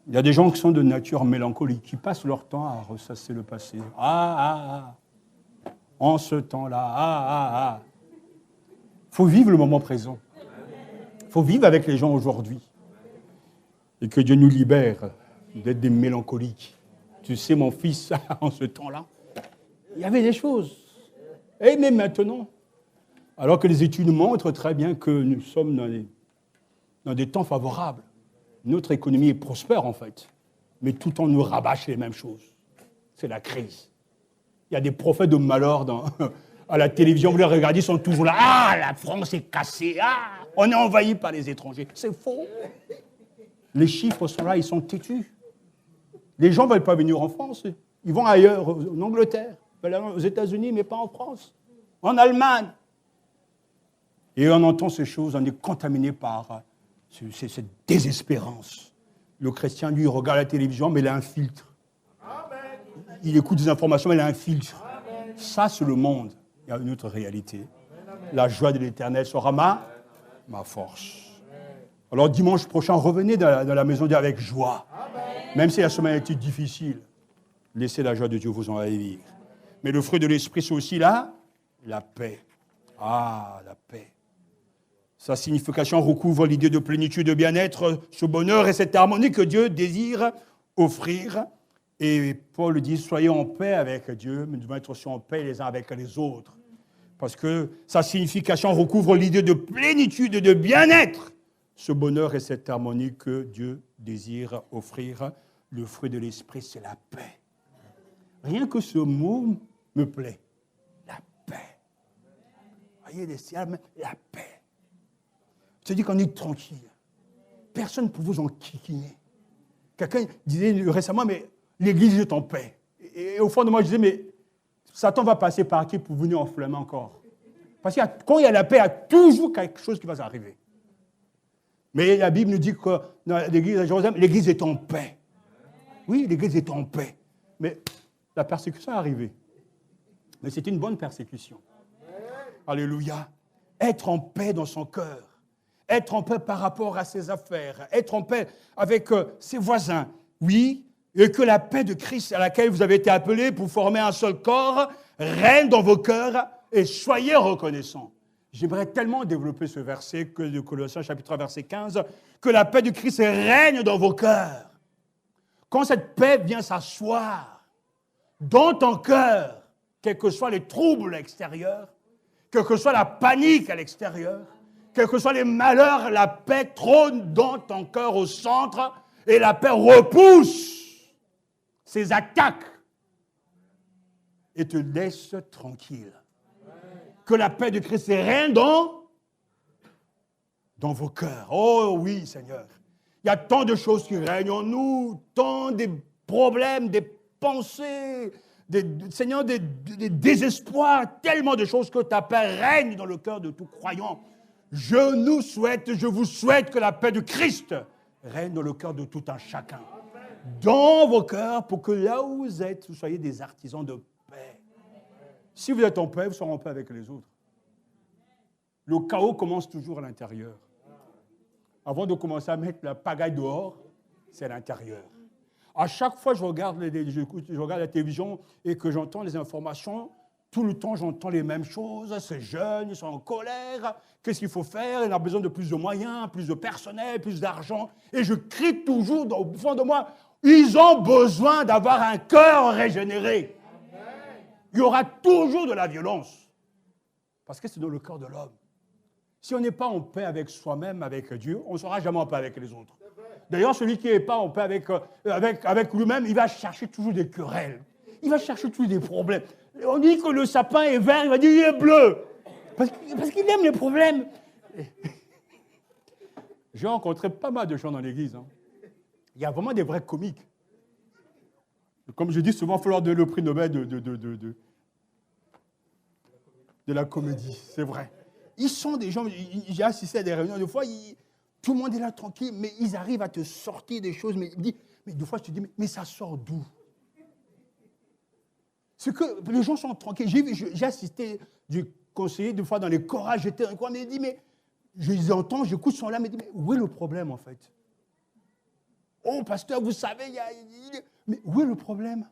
Il y a des gens qui sont de nature mélancolique, qui passent leur temps à ressasser le passé. En ce temps-là, Il faut vivre le moment présent. Il faut vivre avec les gens aujourd'hui. Et que Dieu nous libère d'être des mélancoliques. Tu sais, mon fils, en ce temps-là, il y avait des choses. Et même maintenant, alors que les études montrent très bien que nous sommes dans des temps favorables. Notre économie est prospère, en fait. Mais tout le temps, nous rabâche les mêmes choses. C'est la crise. Il y a des prophètes de malheur à la télévision, vous les regardez, ils sont toujours là. Ah, la France est cassée. Ah, on est envahi par les étrangers. C'est faux. Les chiffres sont là, ils sont têtus. Les gens ne veulent pas venir en France. Ils vont ailleurs, en Angleterre, aux États-Unis, mais pas en France. En Allemagne. Et on entend ces choses, on est contaminé par cette désespérance. Le chrétien, lui, regarde la télévision, mais il a un filtre. Il écoute des informations, mais il a un filtre. Ça, c'est le monde. Il y a une autre réalité. La joie de l'Éternel sera ma force. Alors, dimanche prochain, revenez dans la maison de Dieu avec joie. Même si la semaine a été difficile, laissez la joie de Dieu vous envahir. Mais le fruit de l'esprit, c'est aussi la paix. Ah, la paix. Sa signification recouvre l'idée de plénitude, de bien-être, ce bonheur et cette harmonie que Dieu désire offrir. Et Paul dit, soyez en paix avec Dieu, mais nous devons être aussi en paix les uns avec les autres. Parce que sa signification recouvre l'idée de plénitude et de bien-être, ce bonheur et cette harmonie que Dieu désire offrir. Le fruit de l'esprit, c'est la paix. Rien que ce mot me plaît. La paix. voyez, la paix. Je dis qu'on est tranquille. Personne ne peut vous enquiquiner. Quelqu'un disait récemment, mais l'Église est en paix. Et au fond de moi, je disais, mais Satan va passer par qui pour venir enflammer encore? Parce que quand il y a la paix, il y a toujours quelque chose qui va arriver. Mais la Bible nous dit que dans l'Église à Jérusalem, l'Église est en paix. Oui, l'Église est en paix. Mais la persécution est arrivée. Mais c'était une bonne persécution. Alléluia. Être en paix dans son cœur. Être en paix par rapport à ses affaires. Être en paix avec ses voisins. Oui, et que la paix de Christ à laquelle vous avez été appelés pour former un seul corps règne dans vos cœurs et soyez reconnaissants. J'aimerais tellement développer ce verset que de Colossiens chapitre 1, verset 15, que la paix de Christ règne dans vos cœurs. Quand cette paix vient s'asseoir dans ton cœur, quels que soient les troubles extérieurs, quelle que soit la panique à l'extérieur, quels que soient les malheurs, la paix trône dans ton cœur au centre et la paix repousse ces attaques et te laisse tranquille. Que la paix de Christ règne dans vos cœurs. Oh oui, Seigneur. Il y a tant de choses qui règnent en nous, tant de problèmes, des pensées, Seigneur, des désespoirs, tellement de choses que ta paix règne dans le cœur de tout croyant. Je vous souhaite que la paix de Christ règne dans le cœur de tout un chacun. Dans vos cœurs, pour que là où vous êtes, vous soyez des artisans de paix. Si vous êtes en paix, vous serez en paix avec les autres. Le chaos commence toujours à l'intérieur. Avant de commencer à mettre la pagaille dehors, c'est à l'intérieur. À chaque fois que je regarde la télévision et que j'entends les informations, tout le temps j'entends les mêmes choses. Ces jeunes, ils sont en colère. Qu'est-ce qu'il faut faire? Il a besoin de plus de moyens, plus de personnel, plus d'argent. Et je crie toujours au fond de moi, ils ont besoin d'avoir un cœur régénéré. Il y aura toujours de la violence. Parce que c'est dans le cœur de l'homme. Si on n'est pas en paix avec soi-même, avec Dieu, on ne sera jamais en paix avec les autres. D'ailleurs, celui qui n'est pas en paix avec lui-même, il va chercher toujours des querelles. Il va chercher toujours des problèmes. On dit que le sapin est vert, il va dire il est bleu. Parce qu'il aime les problèmes. J'ai rencontré pas mal de gens dans l'église. Hein. Il y a vraiment des vrais comiques. Comme je dis souvent, il faut leur donner le prix Nobel de la comédie. C'est vrai. Ils sont des gens, j'ai assisté à des réunions, des fois, tout le monde est là tranquille, mais ils arrivent à te sortir des choses. Mais des fois, je te dis, mais ça sort d'où? C'est que les gens sont tranquilles. J'ai assisté du conseiller, des fois, dans les chorages, j'étais dans quoi, mais il dit, mais je les entends, j'écoute, ils sont là, mais où est le problème, en fait? Oh, pasteur, vous savez, mais où est le problème?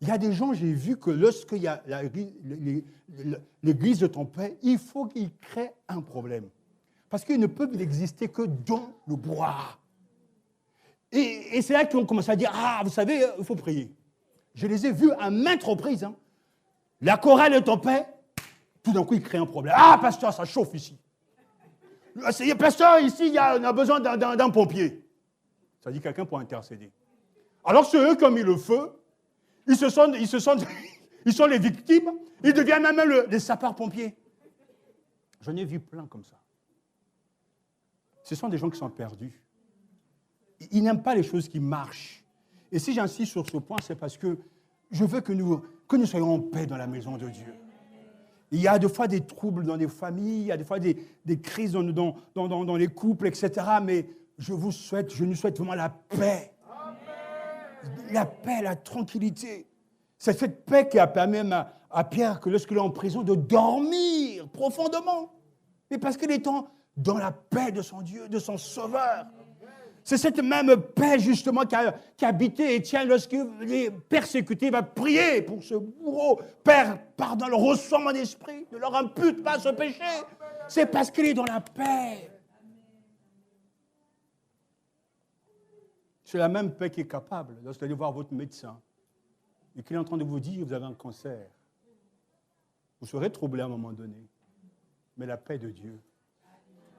Il y a des gens, j'ai vu que lorsqu'il y a l'église de ton Père, il faut qu'ils créent un problème. Parce qu'ils ne peuvent exister que dans le brouhaha. Et c'est là qu'on commence à dire, ah, vous savez, il faut prier. Je les ai vus à maintes reprises. Hein. La chorale de ton Père, tout d'un coup, ils créent un problème. Ah, pasteur, ça chauffe ici. Pasteur, ici, on a besoin d'un pompier. Ça dit quelqu'un pour intercéder. Alors c'est eux qui ont mis le feu. Ils sont les victimes. Ils deviennent même les sapeurs-pompiers. J'en ai vu plein comme ça. Ce sont des gens qui sont perdus. Ils n'aiment pas les choses qui marchent. Et si j'insiste sur ce point, c'est parce que je veux que nous soyons en paix dans la maison de Dieu. Il y a des fois des troubles dans les familles, il y a des fois des crises dans les couples, etc. Mais je nous souhaite vraiment la paix. La paix, la tranquillité. C'est cette paix qui a permis même à Pierre, que lorsqu'il est en prison, de dormir profondément. Mais parce qu'il est dans la paix de son Dieu, de son Sauveur. C'est cette même paix, justement, qui habitait Étienne lorsqu'il est persécuté. Il va prier pour ce bourreau. Père, pardonne, reçois mon esprit, ne leur impute pas ce péché. C'est parce qu'il est dans la paix. C'est la même paix qui est capable, lorsque vous allez voir votre médecin et qu'il est en train de vous dire vous avez un cancer. Vous serez troublé à un moment donné. Mais la paix de Dieu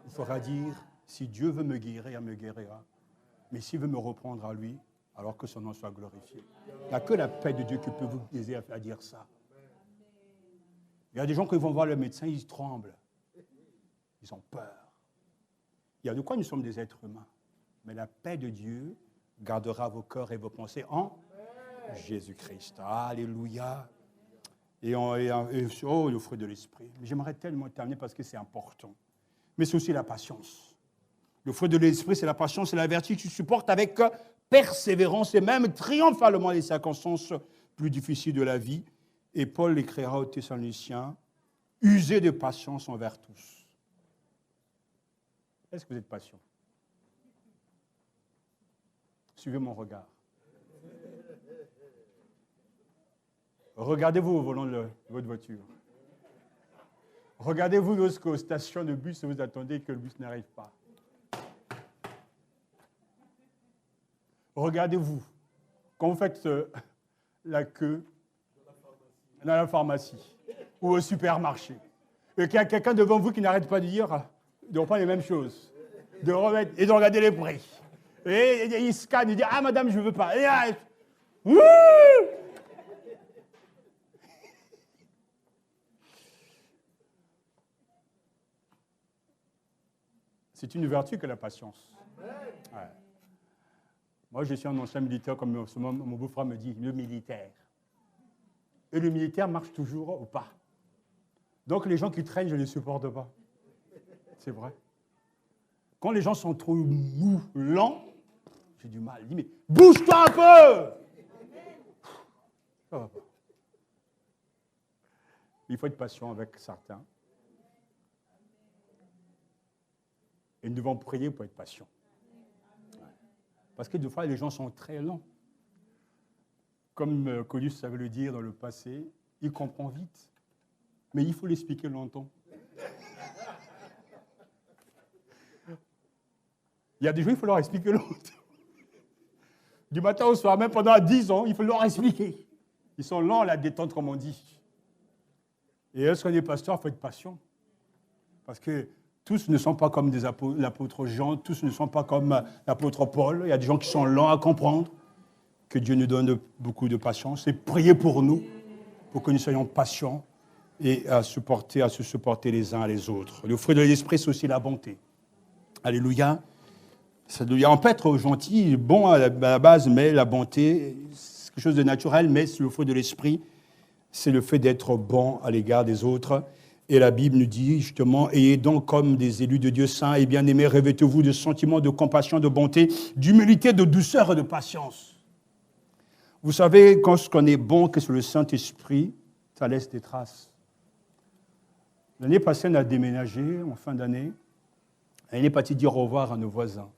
vous fera dire, si Dieu veut me guérir, il me guérira. Mais s'il veut me reprendre à lui, alors que son nom soit glorifié. Il n'y a que la paix de Dieu qui peut vous aider à dire ça. Il y a des gens qui vont voir le médecin, ils tremblent. Ils ont peur. Il y a de quoi nous sommes des êtres humains. Mais la paix de Dieu gardera vos cœurs et vos pensées en Jésus-Christ. Alléluia. Et le fruit de l'esprit. J'aimerais tellement terminer parce que c'est important. Mais c'est aussi la patience. Le fruit de l'esprit, c'est la patience, c'est la vertu que tu supportes avec persévérance et même triomphalement les circonstances plus difficiles de la vie. Et Paul écrira aux Thessaloniciens, usez de patience envers tous. Est-ce que vous êtes patient? Suivez mon regard. Regardez-vous au volant de votre voiture. Regardez-vous lorsqu'aux stations de bus, vous attendez que le bus n'arrive pas. Regardez-vous quand vous faites la queue dans la pharmacie ou au supermarché. Et qu'il y a quelqu'un devant vous qui n'arrête pas de dire, de reprendre les mêmes choses, de remettre et de regarder les prix. Et il scanne, il dit, ah madame, je ne veux pas. Et là, c'est une vertu que la patience. Ouais. Moi, je suis un ancien militaire, comme mon beau-frère me dit, le militaire. Et le militaire marche toujours au pas. Donc, les gens qui traînent, je ne les supporte pas. C'est vrai. Quand les gens sont trop mous, lents, j'ai du mal. Je dis, mais bouge-toi un peu! Ça va pas. Il faut être patient avec certains. Et nous devons prier pour être patients. Parce que des fois, les gens sont très lents. Comme Colus savait le dire dans le passé, il comprend vite. Mais il faut l'expliquer longtemps. Il y a des gens, il faut leur expliquer longtemps. Du matin au soir, même pendant 10 ans, il faut leur expliquer. Ils sont lents à la détente, comme on dit. Et est-ce qu'on est pasteur, il faut être patient. Parce que tous ne sont pas comme l'apôtre Jean, tous ne sont pas comme l'apôtre Paul. Il y a des gens qui sont lents à comprendre. Que Dieu nous donne beaucoup de patience et prier pour nous, pour que nous soyons patients et à se supporter les uns les autres. Le fruit de l'esprit, c'est aussi la bonté. Alléluia. On peut être gentil, bon à la base, mais la bonté, c'est quelque chose de naturel, mais c'est le fruit de l'esprit, c'est le fait d'être bon à l'égard des autres. Et la Bible nous dit justement, ayez donc comme des élus de Dieu saints et bien-aimés, revêtez-vous de sentiments de compassion, de bonté, d'humilité, de douceur et de patience. Vous savez, quand on est bon, que c'est le Saint-Esprit, ça laisse des traces. L'année passée, on a déménagé en fin d'année. On est parti dire au revoir à nos voisins.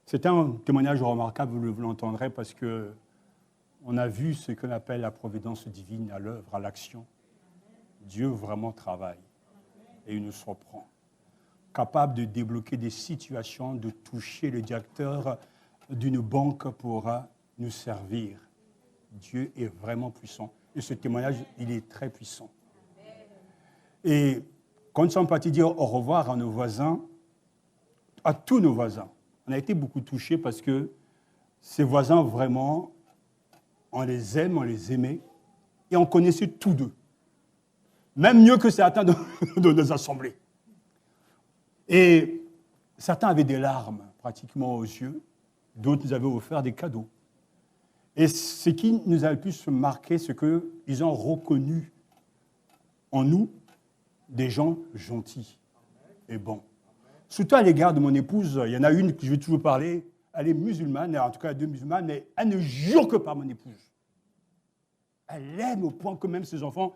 C'était un témoignage remarquable, vous l'entendrez, parce qu'on a vu ce qu'on appelle la providence divine à l'œuvre, à l'action. Dieu vraiment travaille et il nous surprend. Capable de débloquer des situations, de toucher le directeur d'une banque pour nous servir. Dieu est vraiment puissant. Et ce témoignage, il est très puissant. Et quand nous sommes partis dire au revoir à nos voisins, à tous nos voisins, on a été beaucoup touchés parce que ces voisins, vraiment, on les aime, on les aimait, et on connaissait tous d'eux. Même mieux que certains de nos assemblées. Et certains avaient des larmes pratiquement aux yeux, d'autres nous avaient offert des cadeaux. Et ce qui nous a le plus marqué, c'est qu'ils ont reconnu en nous des gens gentils et bons. Surtout à l'égard de mon épouse, il y en a une que je vais toujours parler, elle est musulmane, en tout cas deux musulmanes, mais elle ne jure que par mon épouse. Elle aime au point que même ses enfants,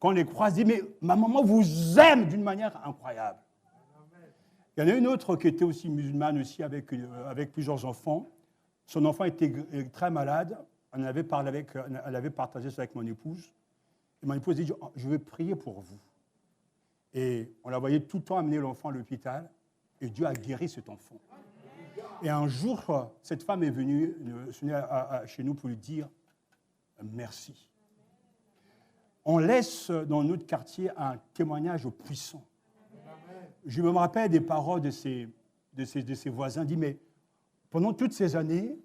quand on les croise, disent « Mais ma maman vous aime d'une manière incroyable. » Il y en a une autre qui était aussi musulmane, aussi avec plusieurs enfants. Son enfant était très malade. Elle avait partagé ça avec mon épouse. Et mon épouse a dit « Je vais prier pour vous. » Et on la voyait tout le temps amener l'enfant à l'hôpital. Et Dieu a guéri cet enfant. Et un jour, cette femme est venue chez nous pour lui dire merci. On laisse dans notre quartier un témoignage puissant. Je me rappelle des paroles de ses voisins. Dit, mais pendant toutes ces années,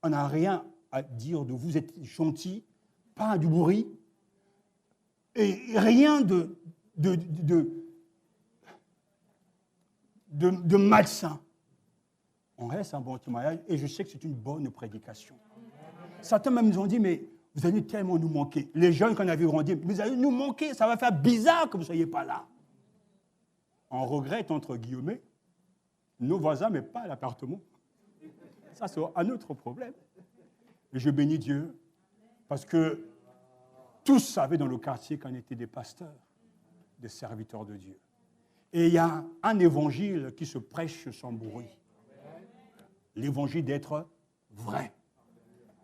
on n'a rien à dire de vous. Vous êtes gentil, pas du bruit. et rien de malsain. On reste un bon témoignage et je sais que c'est une bonne prédication. Certains même nous ont dit, mais vous allez tellement nous manquer. Les jeunes qu'on a vus ont dit, vous allez nous manquer, ça va faire bizarre que vous ne soyez pas là. On regrette, entre guillemets, nos voisins, mais pas l'appartement. Ça, c'est un autre problème. Et je bénis Dieu, parce que tous savaient dans le quartier qu'on était des pasteurs, des serviteurs de Dieu. Et il y a un évangile qui se prêche sans bruit. L'évangile d'être vrai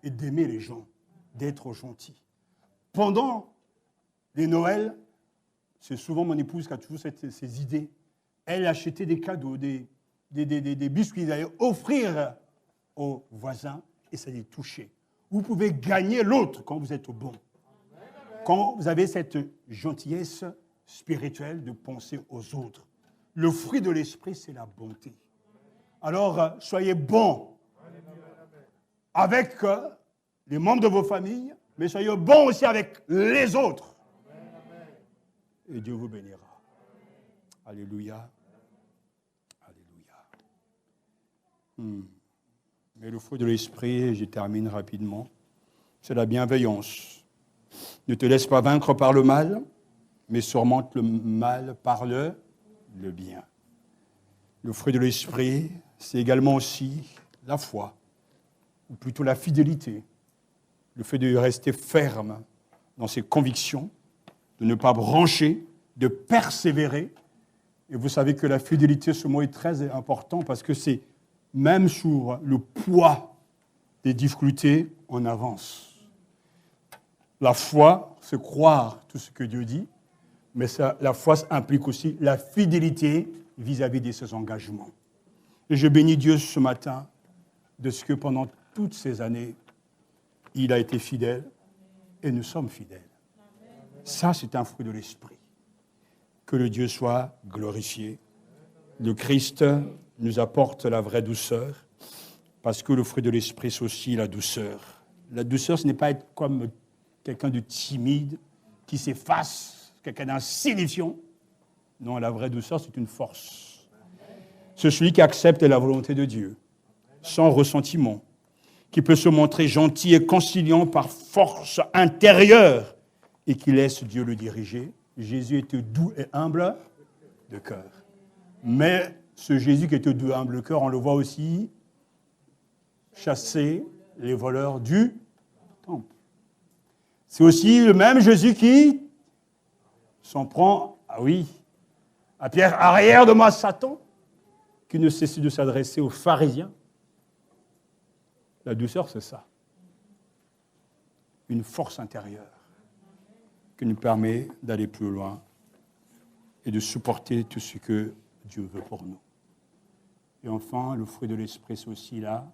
et d'aimer les gens, d'être gentil. Pendant les Noëls, c'est souvent mon épouse qui a toujours ces idées. Elle achetait des cadeaux, des biscuits, elle allait offrir aux voisins et ça les touchait. Vous pouvez gagner l'autre quand vous êtes bon. Quand vous avez cette gentillesse spirituelle de penser aux autres. Le fruit de l'esprit, c'est la bonté. Alors, soyez bons avec les membres de vos familles, mais soyez bons aussi avec les autres. Et Dieu vous bénira. Alléluia. Alléluia. Mais le fruit de l'esprit, je termine rapidement, c'est la bienveillance. Ne te laisse pas vaincre par le mal, mais surmonte le mal par le bien. Le fruit de l'esprit, c'est également aussi la foi, ou plutôt la fidélité, le fait de rester ferme dans ses convictions, de ne pas brancher, de persévérer. Et vous savez que la fidélité, ce mot est très important parce que c'est même sur le poids des difficultés, on avance. La foi, c'est croire tout ce que Dieu dit, mais la foi implique aussi la fidélité vis-à-vis de ses engagements. Et je bénis Dieu ce matin de ce que pendant toutes ces années, il a été fidèle et nous sommes fidèles. Ça, c'est un fruit de l'esprit. Que le Dieu soit glorifié. Le Christ nous apporte la vraie douceur, parce que le fruit de l'esprit, c'est aussi la douceur. La douceur, ce n'est pas être comme quelqu'un de timide, qui s'efface, quelqu'un d'insignifiant. Non, la vraie douceur, c'est une force. C'est celui qui accepte la volonté de Dieu, sans ressentiment, qui peut se montrer gentil et conciliant par force intérieure, et qui laisse Dieu le diriger. Jésus était doux et humble de cœur. Mais ce Jésus qui était doux et humble de cœur, on le voit aussi chasser les voleurs du temple. C'est aussi le même Jésus qui s'en prend, à Pierre, arrière de moi, Satan, qui ne cesse de s'adresser aux pharisiens. La douceur, c'est ça. Une force intérieure qui nous permet d'aller plus loin et de supporter tout ce que Dieu veut pour nous. Et enfin, le fruit de l'esprit, c'est aussi la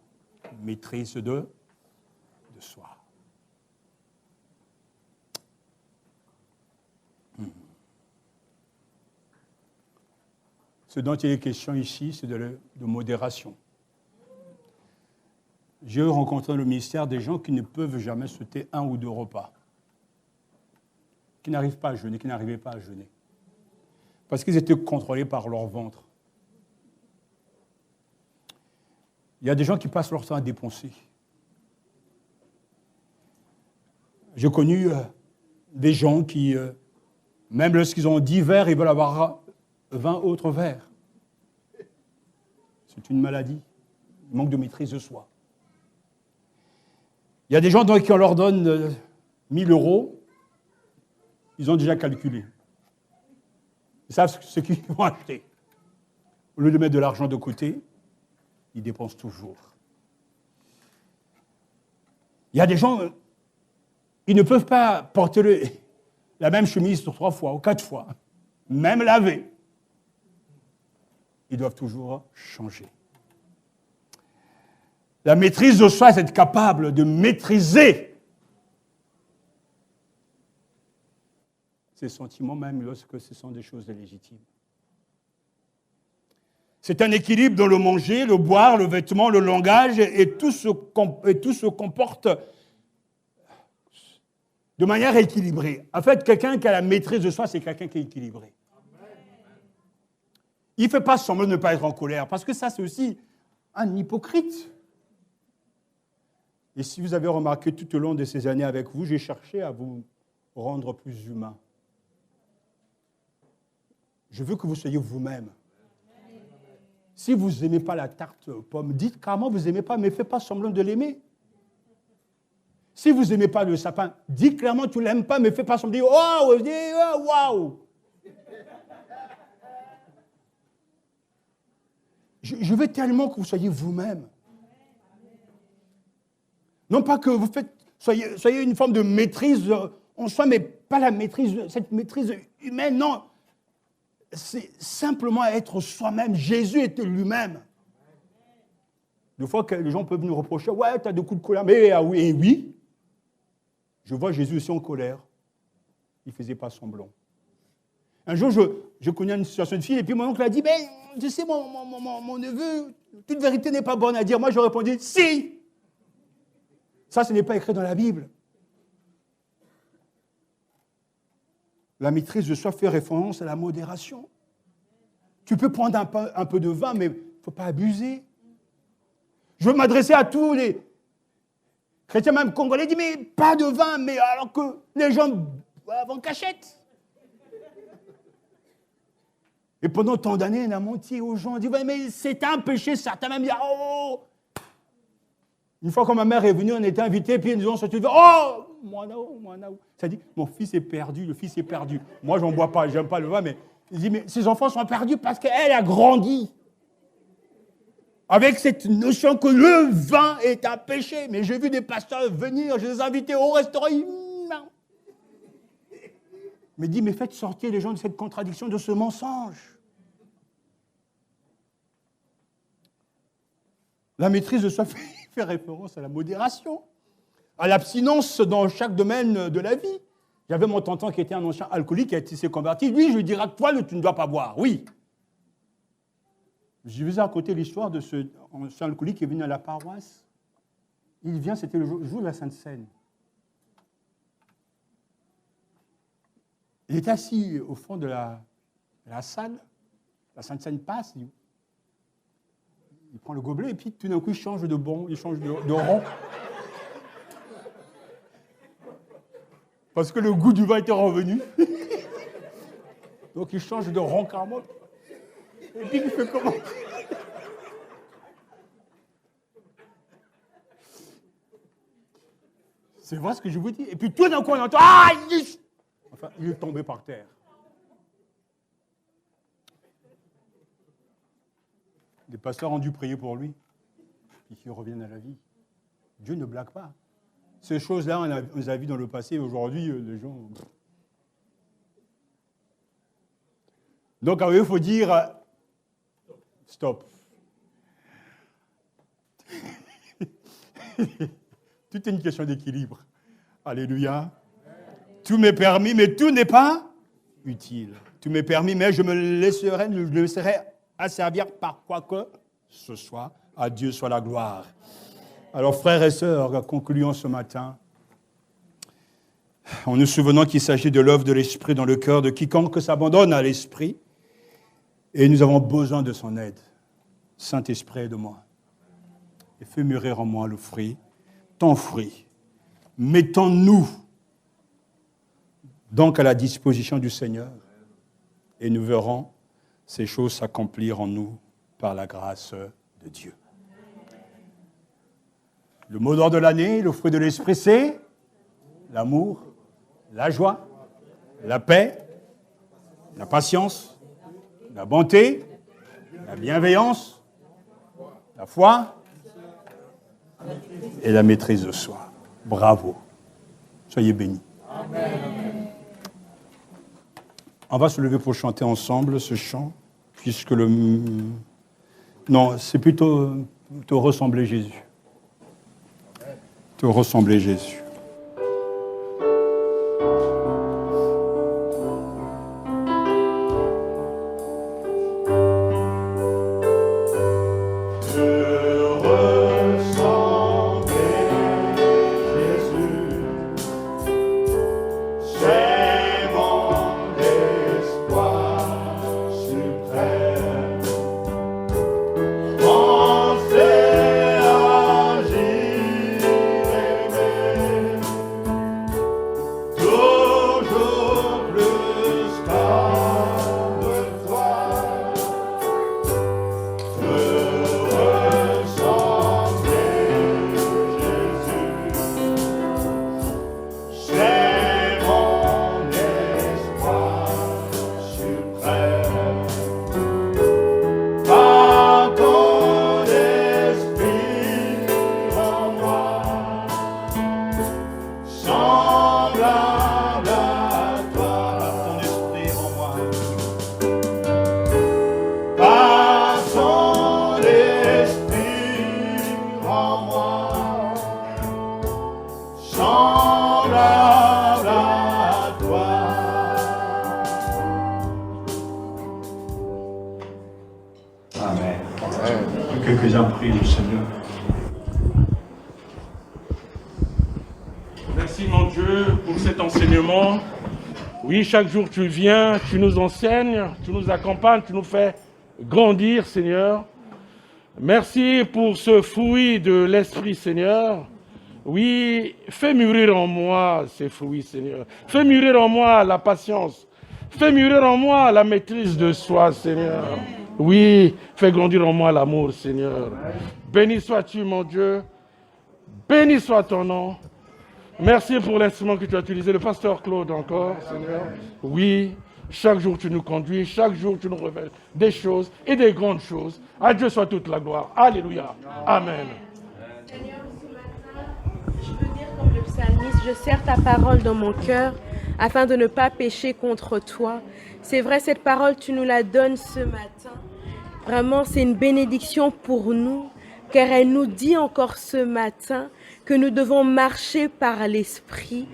maîtrise de soi. Ce dont il est question ici, c'est de modération. J'ai rencontré dans le ministère des gens qui ne peuvent jamais sauter 1 ou 2 repas, qui n'arrivaient pas à jeûner, parce qu'ils étaient contrôlés par leur ventre. Il y a des gens qui passent leur temps à dépenser. J'ai connu des gens qui, même lorsqu'ils ont 10 verres, ils veulent avoir 20 autres verres. C'est une maladie, il manque de maîtrise de soi. Il y a des gens qui on leur donne 1 000 euros, ils ont déjà calculé. Ils savent ce qu'ils vont acheter. Au lieu de mettre de l'argent de côté, ils dépensent toujours. Il y a des gens, ils ne peuvent pas porter la même chemise 3 fois ou 4 fois, même laver. Ils doivent toujours changer. La maîtrise de soi, c'est être capable de maîtriser ses sentiments, même lorsque ce sont des choses légitimes. C'est un équilibre dans le manger, le boire, le vêtement, le langage, et tout se comporte de manière équilibrée. En fait, quelqu'un qui a la maîtrise de soi, c'est quelqu'un qui est équilibré. Il ne fait pas semblant de ne pas être en colère, parce que ça, c'est aussi un hypocrite. Et si vous avez remarqué tout au long de ces années avec vous, j'ai cherché à vous rendre plus humain. Je veux que vous soyez vous-même. Si vous n'aimez pas la tarte aux pommes, dites carrément vous n'aimez pas, mais faites pas semblant de l'aimer. Si vous n'aimez pas le sapin, dites clairement que tu ne l'aimes pas, mais fais pas semblant de dire « Oh, waouh !» Je veux tellement que vous soyez vous-même. Non pas que vous soyez une forme de maîtrise en soi, mais pas la maîtrise, cette maîtrise humaine, non. C'est simplement être soi-même. Jésus était lui-même. Des fois, les gens peuvent nous reprocher, ouais, tu as des coups de colère. Mais oui, je vois Jésus aussi en colère. Il ne faisait pas semblant. Un jour, je connais une situation de fille, et puis mon oncle a dit, mais tu sais, mon neveu, toute vérité n'est pas bonne à dire. Moi, je répondis, si. Ça, ce n'est pas écrit dans la Bible. La maîtrise de soi fait référence à la modération. Tu peux prendre un peu de vin, mais il ne faut pas abuser. Je veux m'adresser à tous les chrétiens, même congolais, disent, mais pas de vin, mais alors que les gens boivent en cachette. Et pendant tant d'années, on a menti aux gens, on dit, ouais, mais c'est un péché, certains même disent, oh. Une fois quand ma mère est venue, on était invités, puis nous ont sorti, oh, moi non. Ça dit, mon fils est perdu, le fils est perdu. Moi, je n'en bois pas, j'aime pas le vin, mais il dit, mais ces enfants sont perdus parce qu'elle a grandi avec cette notion que le vin est un péché. Mais j'ai vu des pasteurs venir, je les ai invités au restaurant, mais dit, mais faites sortir les gens de cette contradiction, de ce mensonge. La maîtrise de soi fait référence à la modération, à l'abstinence dans chaque domaine de la vie. J'avais mon tonton qui était un ancien alcoolique, qui s'est converti. Lui, je lui dirais, toi, tu ne dois pas boire. Oui. Je vous ai raconté l'histoire de ce ancien alcoolique qui est venu à la paroisse. Il vient, c'était le jour de la Sainte Seine. Il était assis au fond de la salle. La Sainte Seine passe. Il prend le gobelet et puis tout d'un coup, il change de bon, il change de rang. Parce que le goût du vin était revenu. Donc il change de rang carrément. Et puis il fait comment? C'est vrai ce que je vous dis. Et puis tout d'un coup, on entend, ah, enfin, il est tombé par terre. Les pasteurs ont dû prier pour lui, puis qu'il revienne à la vie. Dieu ne blague pas. Ces choses-là, on les a vues dans le passé. Aujourd'hui, les gens... Donc, il faut dire... Stop. Tout est une question d'équilibre. Alléluia. Tout m'est permis, mais tout n'est pas utile. Tout m'est permis, mais je me laisserai asservir par quoi que ce soit. À Dieu soit la gloire. Alors, frères et sœurs, concluons ce matin en nous souvenant qu'il s'agit de l'œuvre de l'Esprit dans le cœur de quiconque s'abandonne à l'Esprit. Et nous avons besoin de son aide. Saint-Esprit, aide-moi. Et fais mûrir en moi le fruit, ton fruit. Mettons-nous donc à la disposition du Seigneur. Et nous verrons ces choses s'accomplir en nous par la grâce de Dieu. Le mot d'ordre de l'année, le fruit de l'Esprit, c'est l'amour, la joie, la paix, la patience, la bonté, la bienveillance, la foi et la maîtrise de soi. Bravo. Soyez bénis. Amen. On va se lever pour chanter ensemble ce chant, puisque le... Non, c'est plutôt te ressembler Jésus. Te ressembler Jésus. semblable à toi. Amen. Que quelques-uns prient le Seigneur. Merci mon Dieu pour cet enseignement. Oui, chaque jour tu viens, tu nous enseignes, tu nous accompagnes, tu nous fais grandir, Seigneur. Merci pour ce fruit de l'Esprit, Seigneur. Oui, fais mûrir en moi ces fruits, Seigneur. Fais mûrir en moi la patience. Fais mûrir en moi la maîtrise de soi, Seigneur. Oui, fais grandir en moi l'amour, Seigneur. Béni sois-tu, mon Dieu. Béni soit ton nom. Merci pour l'instrument que tu as utilisé, le pasteur Claude encore, Seigneur. Oui, chaque jour tu nous conduis, chaque jour tu nous révèles des choses et des grandes choses. À Dieu soit toute la gloire. Alléluia. Amen. Seigneur, ce matin, je veux dire comme le psalmiste, je serre ta parole dans mon cœur afin de ne pas pécher contre toi. C'est vrai, cette parole, tu nous la donnes ce matin. Vraiment, c'est une bénédiction pour nous, car elle nous dit encore ce matin que nous devons marcher par l'Esprit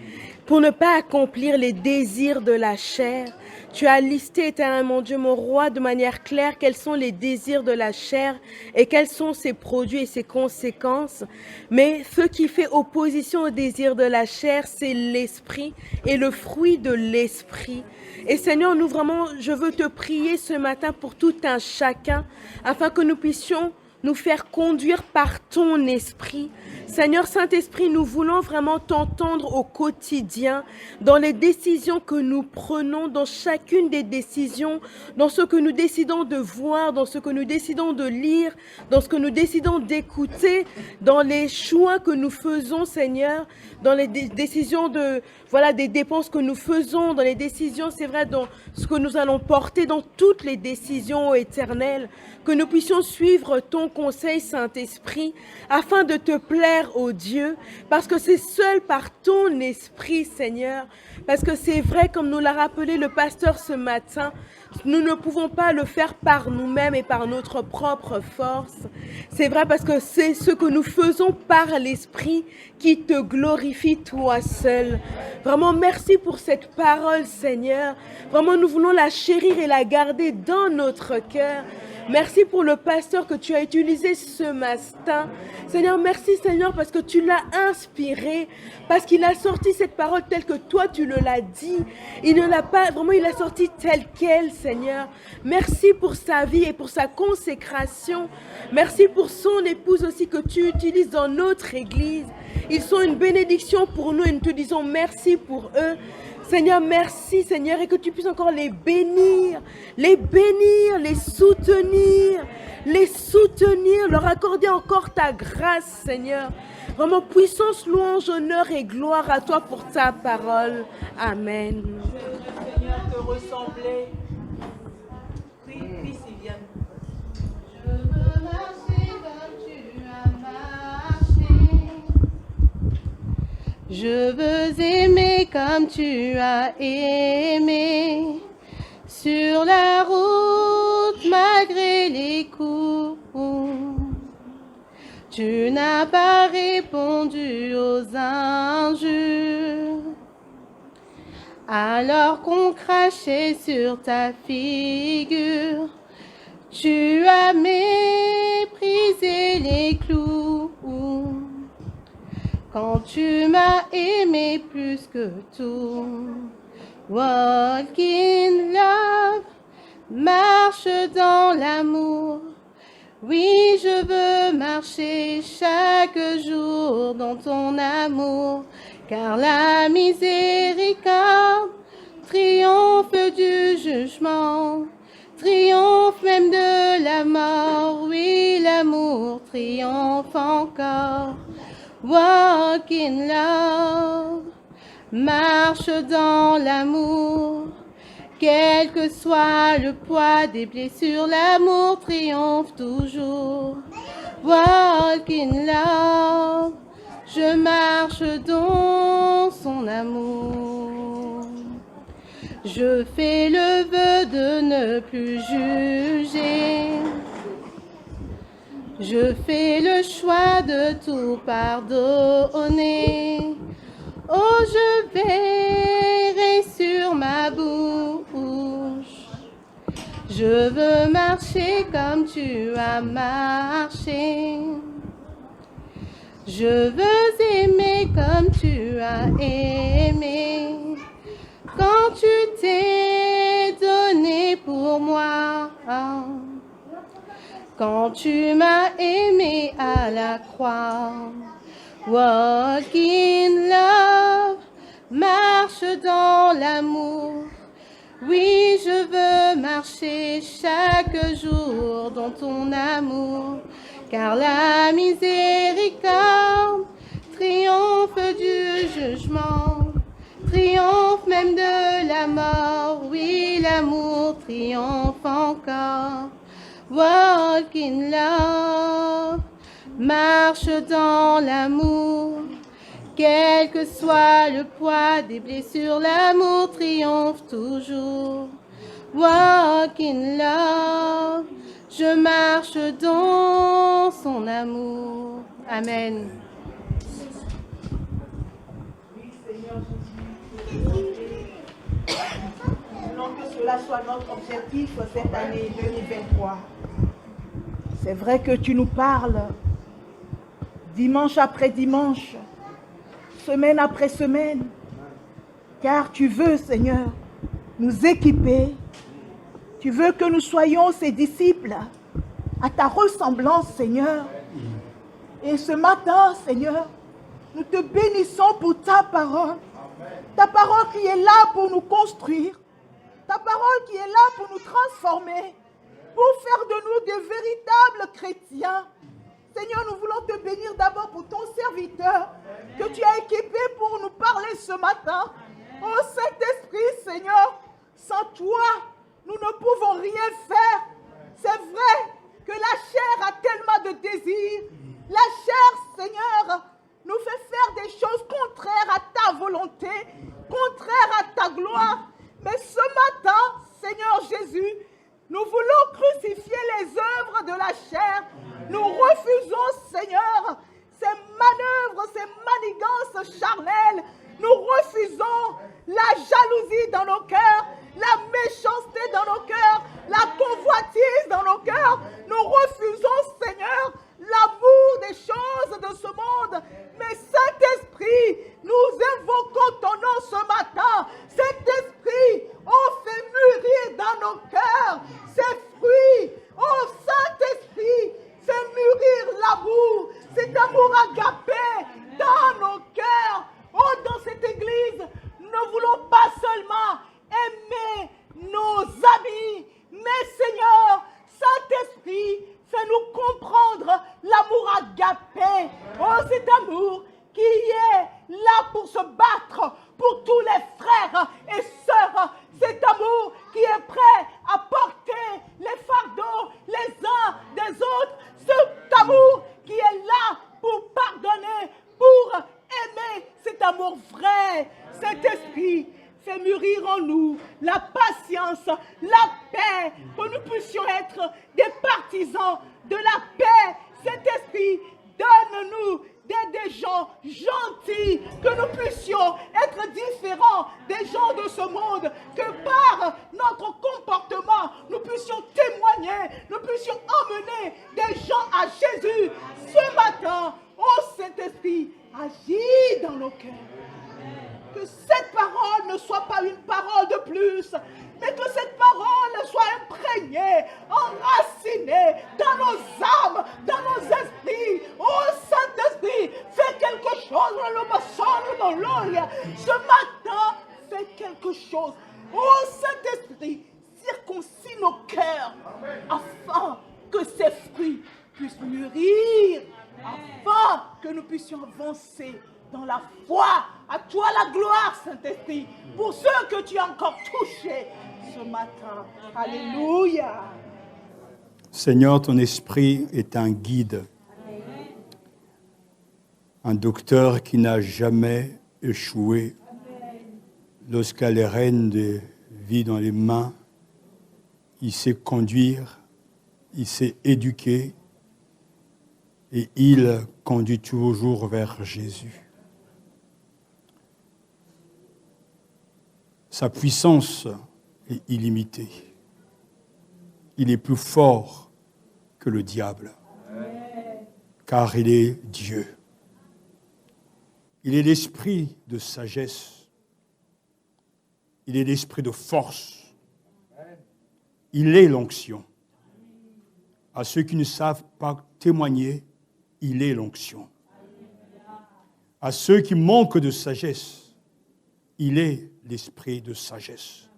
pour ne pas accomplir les désirs de la chair. Tu as listé, éternel mon Dieu, mon roi, de manière claire quels sont les désirs de la chair et quels sont ses produits et ses conséquences. Mais ce qui fait opposition aux désirs de la chair, c'est l'Esprit et le fruit de l'Esprit. Et Seigneur, nous vraiment, je veux te prier ce matin pour tout un chacun, afin que nous puissions nous faire conduire par ton esprit. Seigneur Saint-Esprit, nous voulons vraiment t'entendre au quotidien, dans les décisions que nous prenons, dans chacune des décisions, dans ce que nous décidons de voir, dans ce que nous décidons de lire, dans ce que nous décidons d'écouter, dans les choix que nous faisons, Seigneur, dans les décisions des dépenses que nous faisons, dans les décisions, c'est vrai, dans ce que nous allons porter, dans toutes les décisions éternelles, que nous puissions suivre ton conseil, Saint-Esprit, afin de te plaire, ô Dieu, parce que c'est seul par ton esprit, Seigneur, parce que c'est vrai, comme nous l'a rappelé le pasteur ce matin, nous ne pouvons pas le faire par nous-mêmes et par notre propre force. C'est vrai parce que c'est ce que nous faisons par l'Esprit qui te glorifie toi seul. Vraiment, merci pour cette parole, Seigneur. Vraiment, nous voulons la chérir et la garder dans notre cœur. Merci pour le pasteur que tu as utilisé ce matin. Seigneur, merci Seigneur parce que tu l'as inspiré, parce qu'il a sorti cette parole telle que toi tu le l'as dit. Il ne l'a pas, vraiment il l'a sorti telle qu'elle, Seigneur. Merci pour sa vie et pour sa consécration. Merci pour son épouse aussi que tu utilises dans notre église. Ils sont une bénédiction pour nous et nous te disons merci pour eux. Seigneur, merci Seigneur, et que tu puisses encore les bénir, les soutenir, leur accorder encore ta grâce, Seigneur. Vraiment, puissance, louange, honneur et gloire à toi pour ta parole. Amen. Seigneur, te ressembler. Oui, Sylviane. Je veux marcher comme tu as marché. Je veux aimer comme tu as aimé. Sur la route, malgré les coups, tu n'as pas répondu aux injures. Alors qu'on crachait sur ta figure, tu as méprisé les clous. Quand tu m'as aimé plus que tout. Walk in love, marche dans l'amour. Oui, je veux marcher chaque jour dans ton amour, car la miséricorde triomphe du jugement, triomphe même de la mort. Oui, l'amour triomphe encore. Walk in love, marche dans l'amour, quel que soit le poids des blessures, l'amour triomphe toujours. Walk in love, je marche dans son amour. Je fais le vœu de ne plus juger. Je fais le choix de tout pardonner. je verrai sur ma bouche. Je veux marcher comme tu as marché. Je veux aimer comme tu as aimé. Quand tu t'es donné pour moi. Quand tu m'as aimé à la croix. Walk in love, marche dans l'amour. Oui, je veux marcher chaque jour dans ton amour, car la miséricorde triomphe du jugement, triomphe même de la mort. Oui, l'amour triomphe encore. Walk in love, marche dans l'amour, quel que soit le poids des blessures, l'amour triomphe toujours. Walk in love, je marche dans son amour. Amen. Oui, Seigneur Jésus, voulons que cela soit notre objectif cette année 2023. C'est vrai que tu nous parles dimanche après dimanche, semaine après semaine, car tu veux, Seigneur, nous équiper. Tu veux que nous soyons ces disciples à ta ressemblance, Seigneur. Et ce matin, Seigneur, nous te bénissons pour ta parole qui est là pour nous construire, ta parole qui est là pour nous transformer, pour faire de nous des véritables chrétiens. Seigneur, nous voulons te bénir d'abord pour ton serviteur que tu as équipé pour nous parler ce matin. Oh Saint-Esprit, Seigneur, sans toi, nous ne pouvons rien faire. C'est vrai que la chair a tellement de désirs. La chair, Seigneur, nous fait faire des choses contraires à ta volonté, contraires à ta gloire. Mais ce matin, Seigneur Jésus, nous voulons crucifier les œuvres de la chair. Nous refusons, Seigneur, ces manœuvres, ces manigances charnelles. Nous refusons la jalousie dans nos cœurs, la méchanceté dans nos cœurs, la convoitise dans nos cœurs. Nous refusons, Seigneur, l'amour des choses de ce monde. Mais Saint-Esprit, nous invoquons ton nom ce matin. Saint-Esprit, on fait mûrir dans nos cœurs ces fruits. Oh Saint-Esprit, fais mûrir l'amour, cet amour agapé dans nos cœurs. Oh, dans cette église, nous ne voulons pas seulement aimer nos amis, mais Seigneur, Saint-Esprit, fais-nous comprendre l'amour agapé. Oh, cet amour qui est là pour se battre pour tous les frères et sœurs. Cet amour qui est prêt à porter les fardeaux les uns des autres. Cet amour qui est là pour pardonner, pour aimer, cet amour vrai. Cet esprit fait mûrir en nous la patience, la paix, que nous puissions être des partisans de la paix. Cet esprit, donne-nous des gens gentils, que nous puissions être différents des gens de ce monde, que par notre comportement, nous puissions témoigner, nous puissions emmener des gens à Jésus. Ce matin, ô Saint-Esprit, agis dans nos cœurs. Que cette parole ne soit pas une parole de plus, mais que cette parole soit imprégnée, enracinée dans nos âmes, dans nos esprits. Oh Saint-Esprit, fais quelque chose dans l'oreille. Ce matin, fais quelque chose. Oh Saint-Esprit, circoncis nos cœurs afin que ces fruits puissent mûrir, afin que nous puissions avancer dans la foi. À toi la gloire, Saint-Esprit, pour ceux que tu as encore touchés ce matin. Alléluia. Seigneur, ton esprit est un guide, un docteur qui n'a jamais échoué. Lorsqu'il a les rênes de vie dans les mains, il sait conduire, il sait éduquer et il conduit toujours vers Jésus. Sa puissance est illimitée. Il est plus fort que le diable, car il est Dieu. Il est l'esprit de sagesse. Il est l'esprit de force. Il est l'onction. À ceux qui ne savent pas témoigner, il est l'onction. À ceux qui manquent de sagesse, il est l'esprit de sagesse.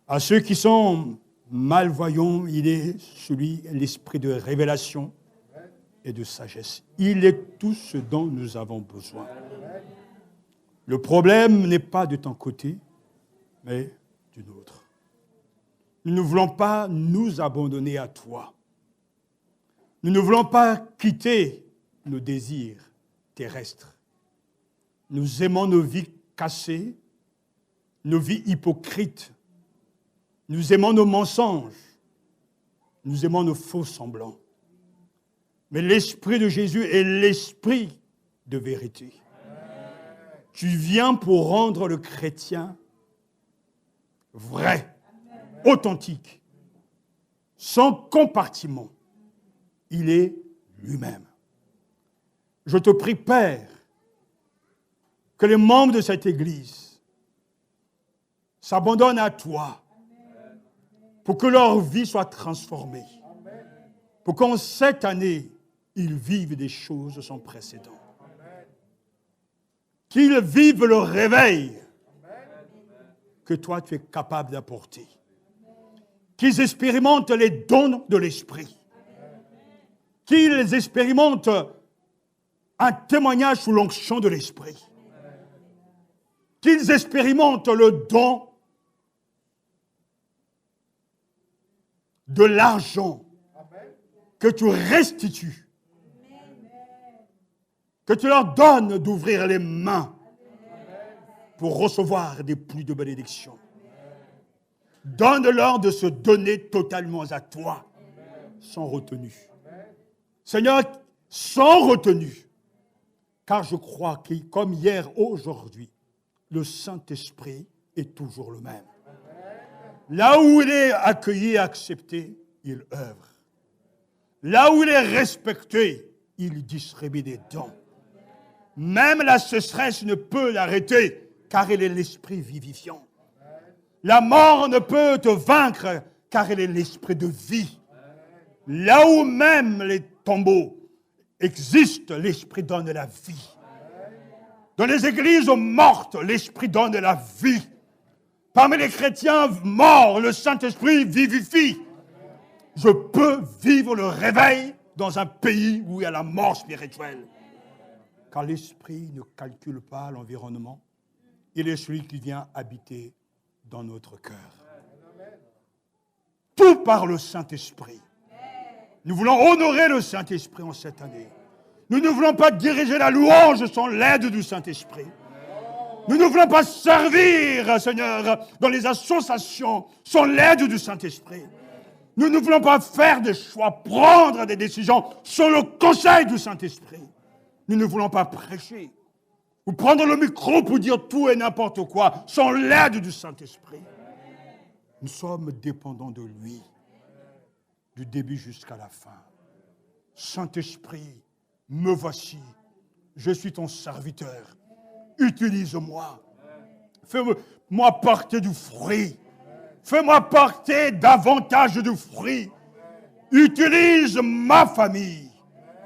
À ceux qui sont malvoyants, il est l'esprit de révélation et de sagesse. Il est tout ce dont nous avons besoin. Le problème n'est pas de ton côté, mais du nôtre. Nous ne voulons pas nous abandonner à toi. Nous ne voulons pas quitter nos désirs terrestres. Nous aimons nos vies cassées, nos vies hypocrites. Nous aimons nos mensonges. Nous aimons nos faux semblants. Mais l'Esprit de Jésus est l'Esprit de vérité. Tu viens pour rendre le chrétien vrai, authentique, sans compartiment. Il est lui-même. Je te prie, Père, que les membres de cette Église s'abandonnent à toi pour que leur vie soit transformée, pour qu'en cette année, ils vivent des choses sans précédent. Qu'ils vivent le réveil que toi tu es capable d'apporter. Qu'ils expérimentent les dons de l'Esprit. Qu'ils expérimentent un témoignage sous l'onction de l'Esprit. Qu'ils expérimentent le don de l'argent que tu restitues. Que tu leur donnes d'ouvrir les mains pour recevoir des pluies de bénédiction. Donne-leur de se donner totalement à toi, sans retenue. Seigneur, sans retenue, car je crois que, comme hier, aujourd'hui, le Saint-Esprit est toujours le même. Là où il est accueilli et accepté, il œuvre. Là où il est respecté, il distribue des dons. Même la sécheresse ne peut l'arrêter, car il est l'esprit vivifiant. La mort ne peut te vaincre, car il est l'esprit de vie. Là où même les tombeaux existent, l'esprit donne la vie. Dans les églises mortes, l'esprit donne la vie. Parmi les chrétiens morts, le Saint-Esprit vivifie. Je peux vivre le réveil dans un pays où il y a la mort spirituelle. Car l'Esprit ne calcule pas l'environnement. Il est celui qui vient habiter dans notre cœur. Tout par le Saint-Esprit. Nous voulons honorer le Saint-Esprit en cette année. Nous ne voulons pas diriger la louange sans l'aide du Saint-Esprit. Nous ne voulons pas servir, Seigneur, dans les associations sans l'aide du Saint-Esprit. Nous ne voulons pas faire des choix, prendre des décisions sans le conseil du Saint-Esprit. Nous ne voulons pas prêcher ou prendre le micro pour dire tout et n'importe quoi sans l'aide du Saint-Esprit. Nous sommes dépendants de lui, du début jusqu'à la fin. Saint-Esprit, me voici, je suis ton serviteur. Utilise-moi. Fais-moi porter du fruit. Fais-moi porter davantage de fruits. Utilise ma famille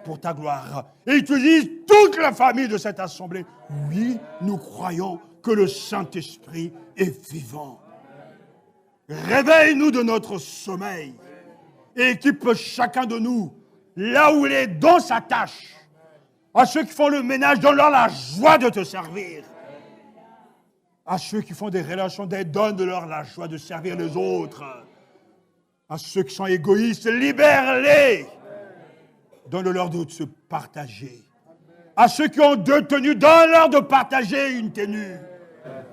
pour ta gloire. Et utilise toute la famille de cette assemblée. Oui, nous croyons que le Saint-Esprit est vivant. Réveille-nous de notre sommeil et équipe chacun de nous là où il est dans sa tâche. À ceux qui font le ménage, donne-leur la joie de te servir. À ceux qui font des relations d'aide, donne-leur la joie de servir les autres. À ceux qui sont égoïstes, libère-les. Donne-leur de se partager. À ceux qui ont deux tenues, donne-leur de partager une tenue.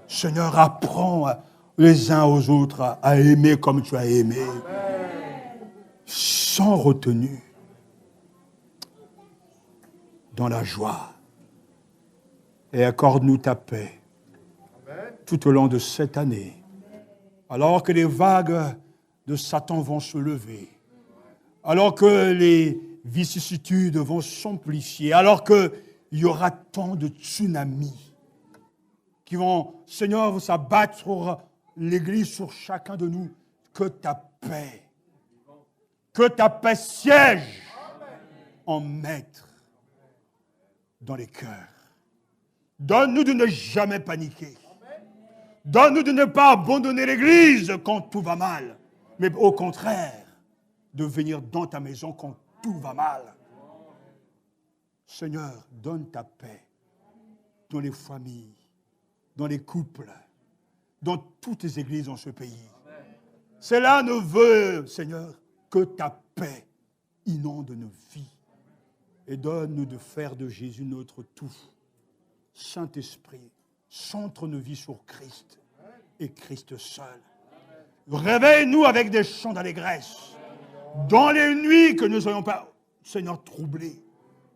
Seigneur, apprends les uns aux autres à aimer comme tu as aimé. Sans retenue. Dans la joie. Et accorde-nous ta paix. tout au long de cette année, alors que les vagues de Satan vont se lever, alors que les vicissitudes vont s'amplifier, alors qu'il y aura tant de tsunamis qui vont, Seigneur, vous s'abattre sur l'Église, sur chacun de nous, que ta paix siège en maître dans les cœurs. Donne-nous de ne jamais paniquer. Donne-nous de ne pas abandonner l'Église quand tout va mal, mais au contraire, de venir dans ta maison quand tout va mal. Seigneur, donne ta paix dans les familles, dans les couples, dans toutes les églises dans ce pays. Cela ne veut, Seigneur, que ta paix inonde nos vies et donne-nous de faire de Jésus notre tout. Saint-Esprit, centre nos vies sur Christ et Christ seul. Réveille-nous avec des chants d'allégresse dans les nuits que nous ne soyons pas, Seigneur, troublés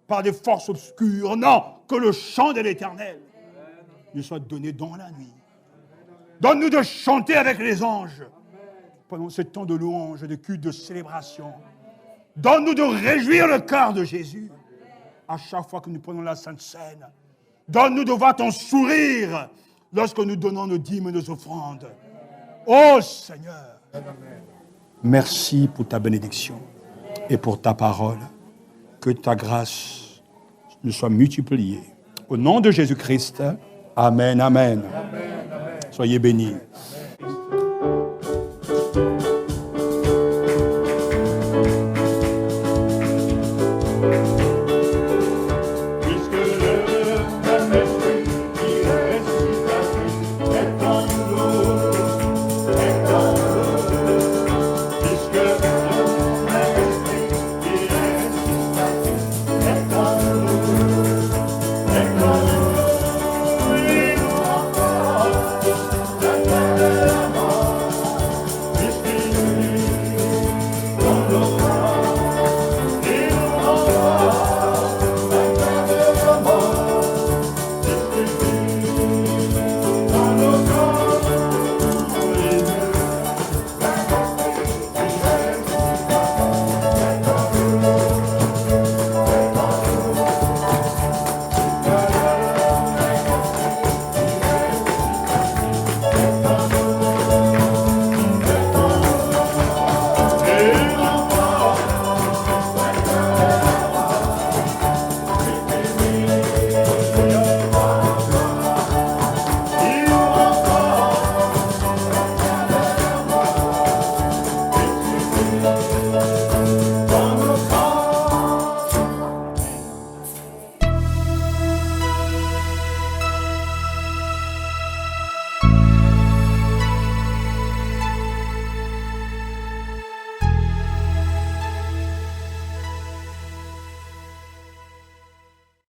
par des forces obscures. Non, que le chant de l'Éternel nous soit donné dans la nuit. Donne-nous de chanter avec les anges pendant ce temps de louange, de culte, de célébration. Donne-nous de réjouir le cœur de Jésus à chaque fois que nous prenons la Sainte Seine. Donne-nous de voir ton sourire lorsque nous donnons nos dîmes et nos offrandes. Ô Seigneur, merci pour ta bénédiction et pour ta parole. Que ta grâce nous soit multipliée. Au nom de Jésus-Christ, amen, amen. Soyez bénis.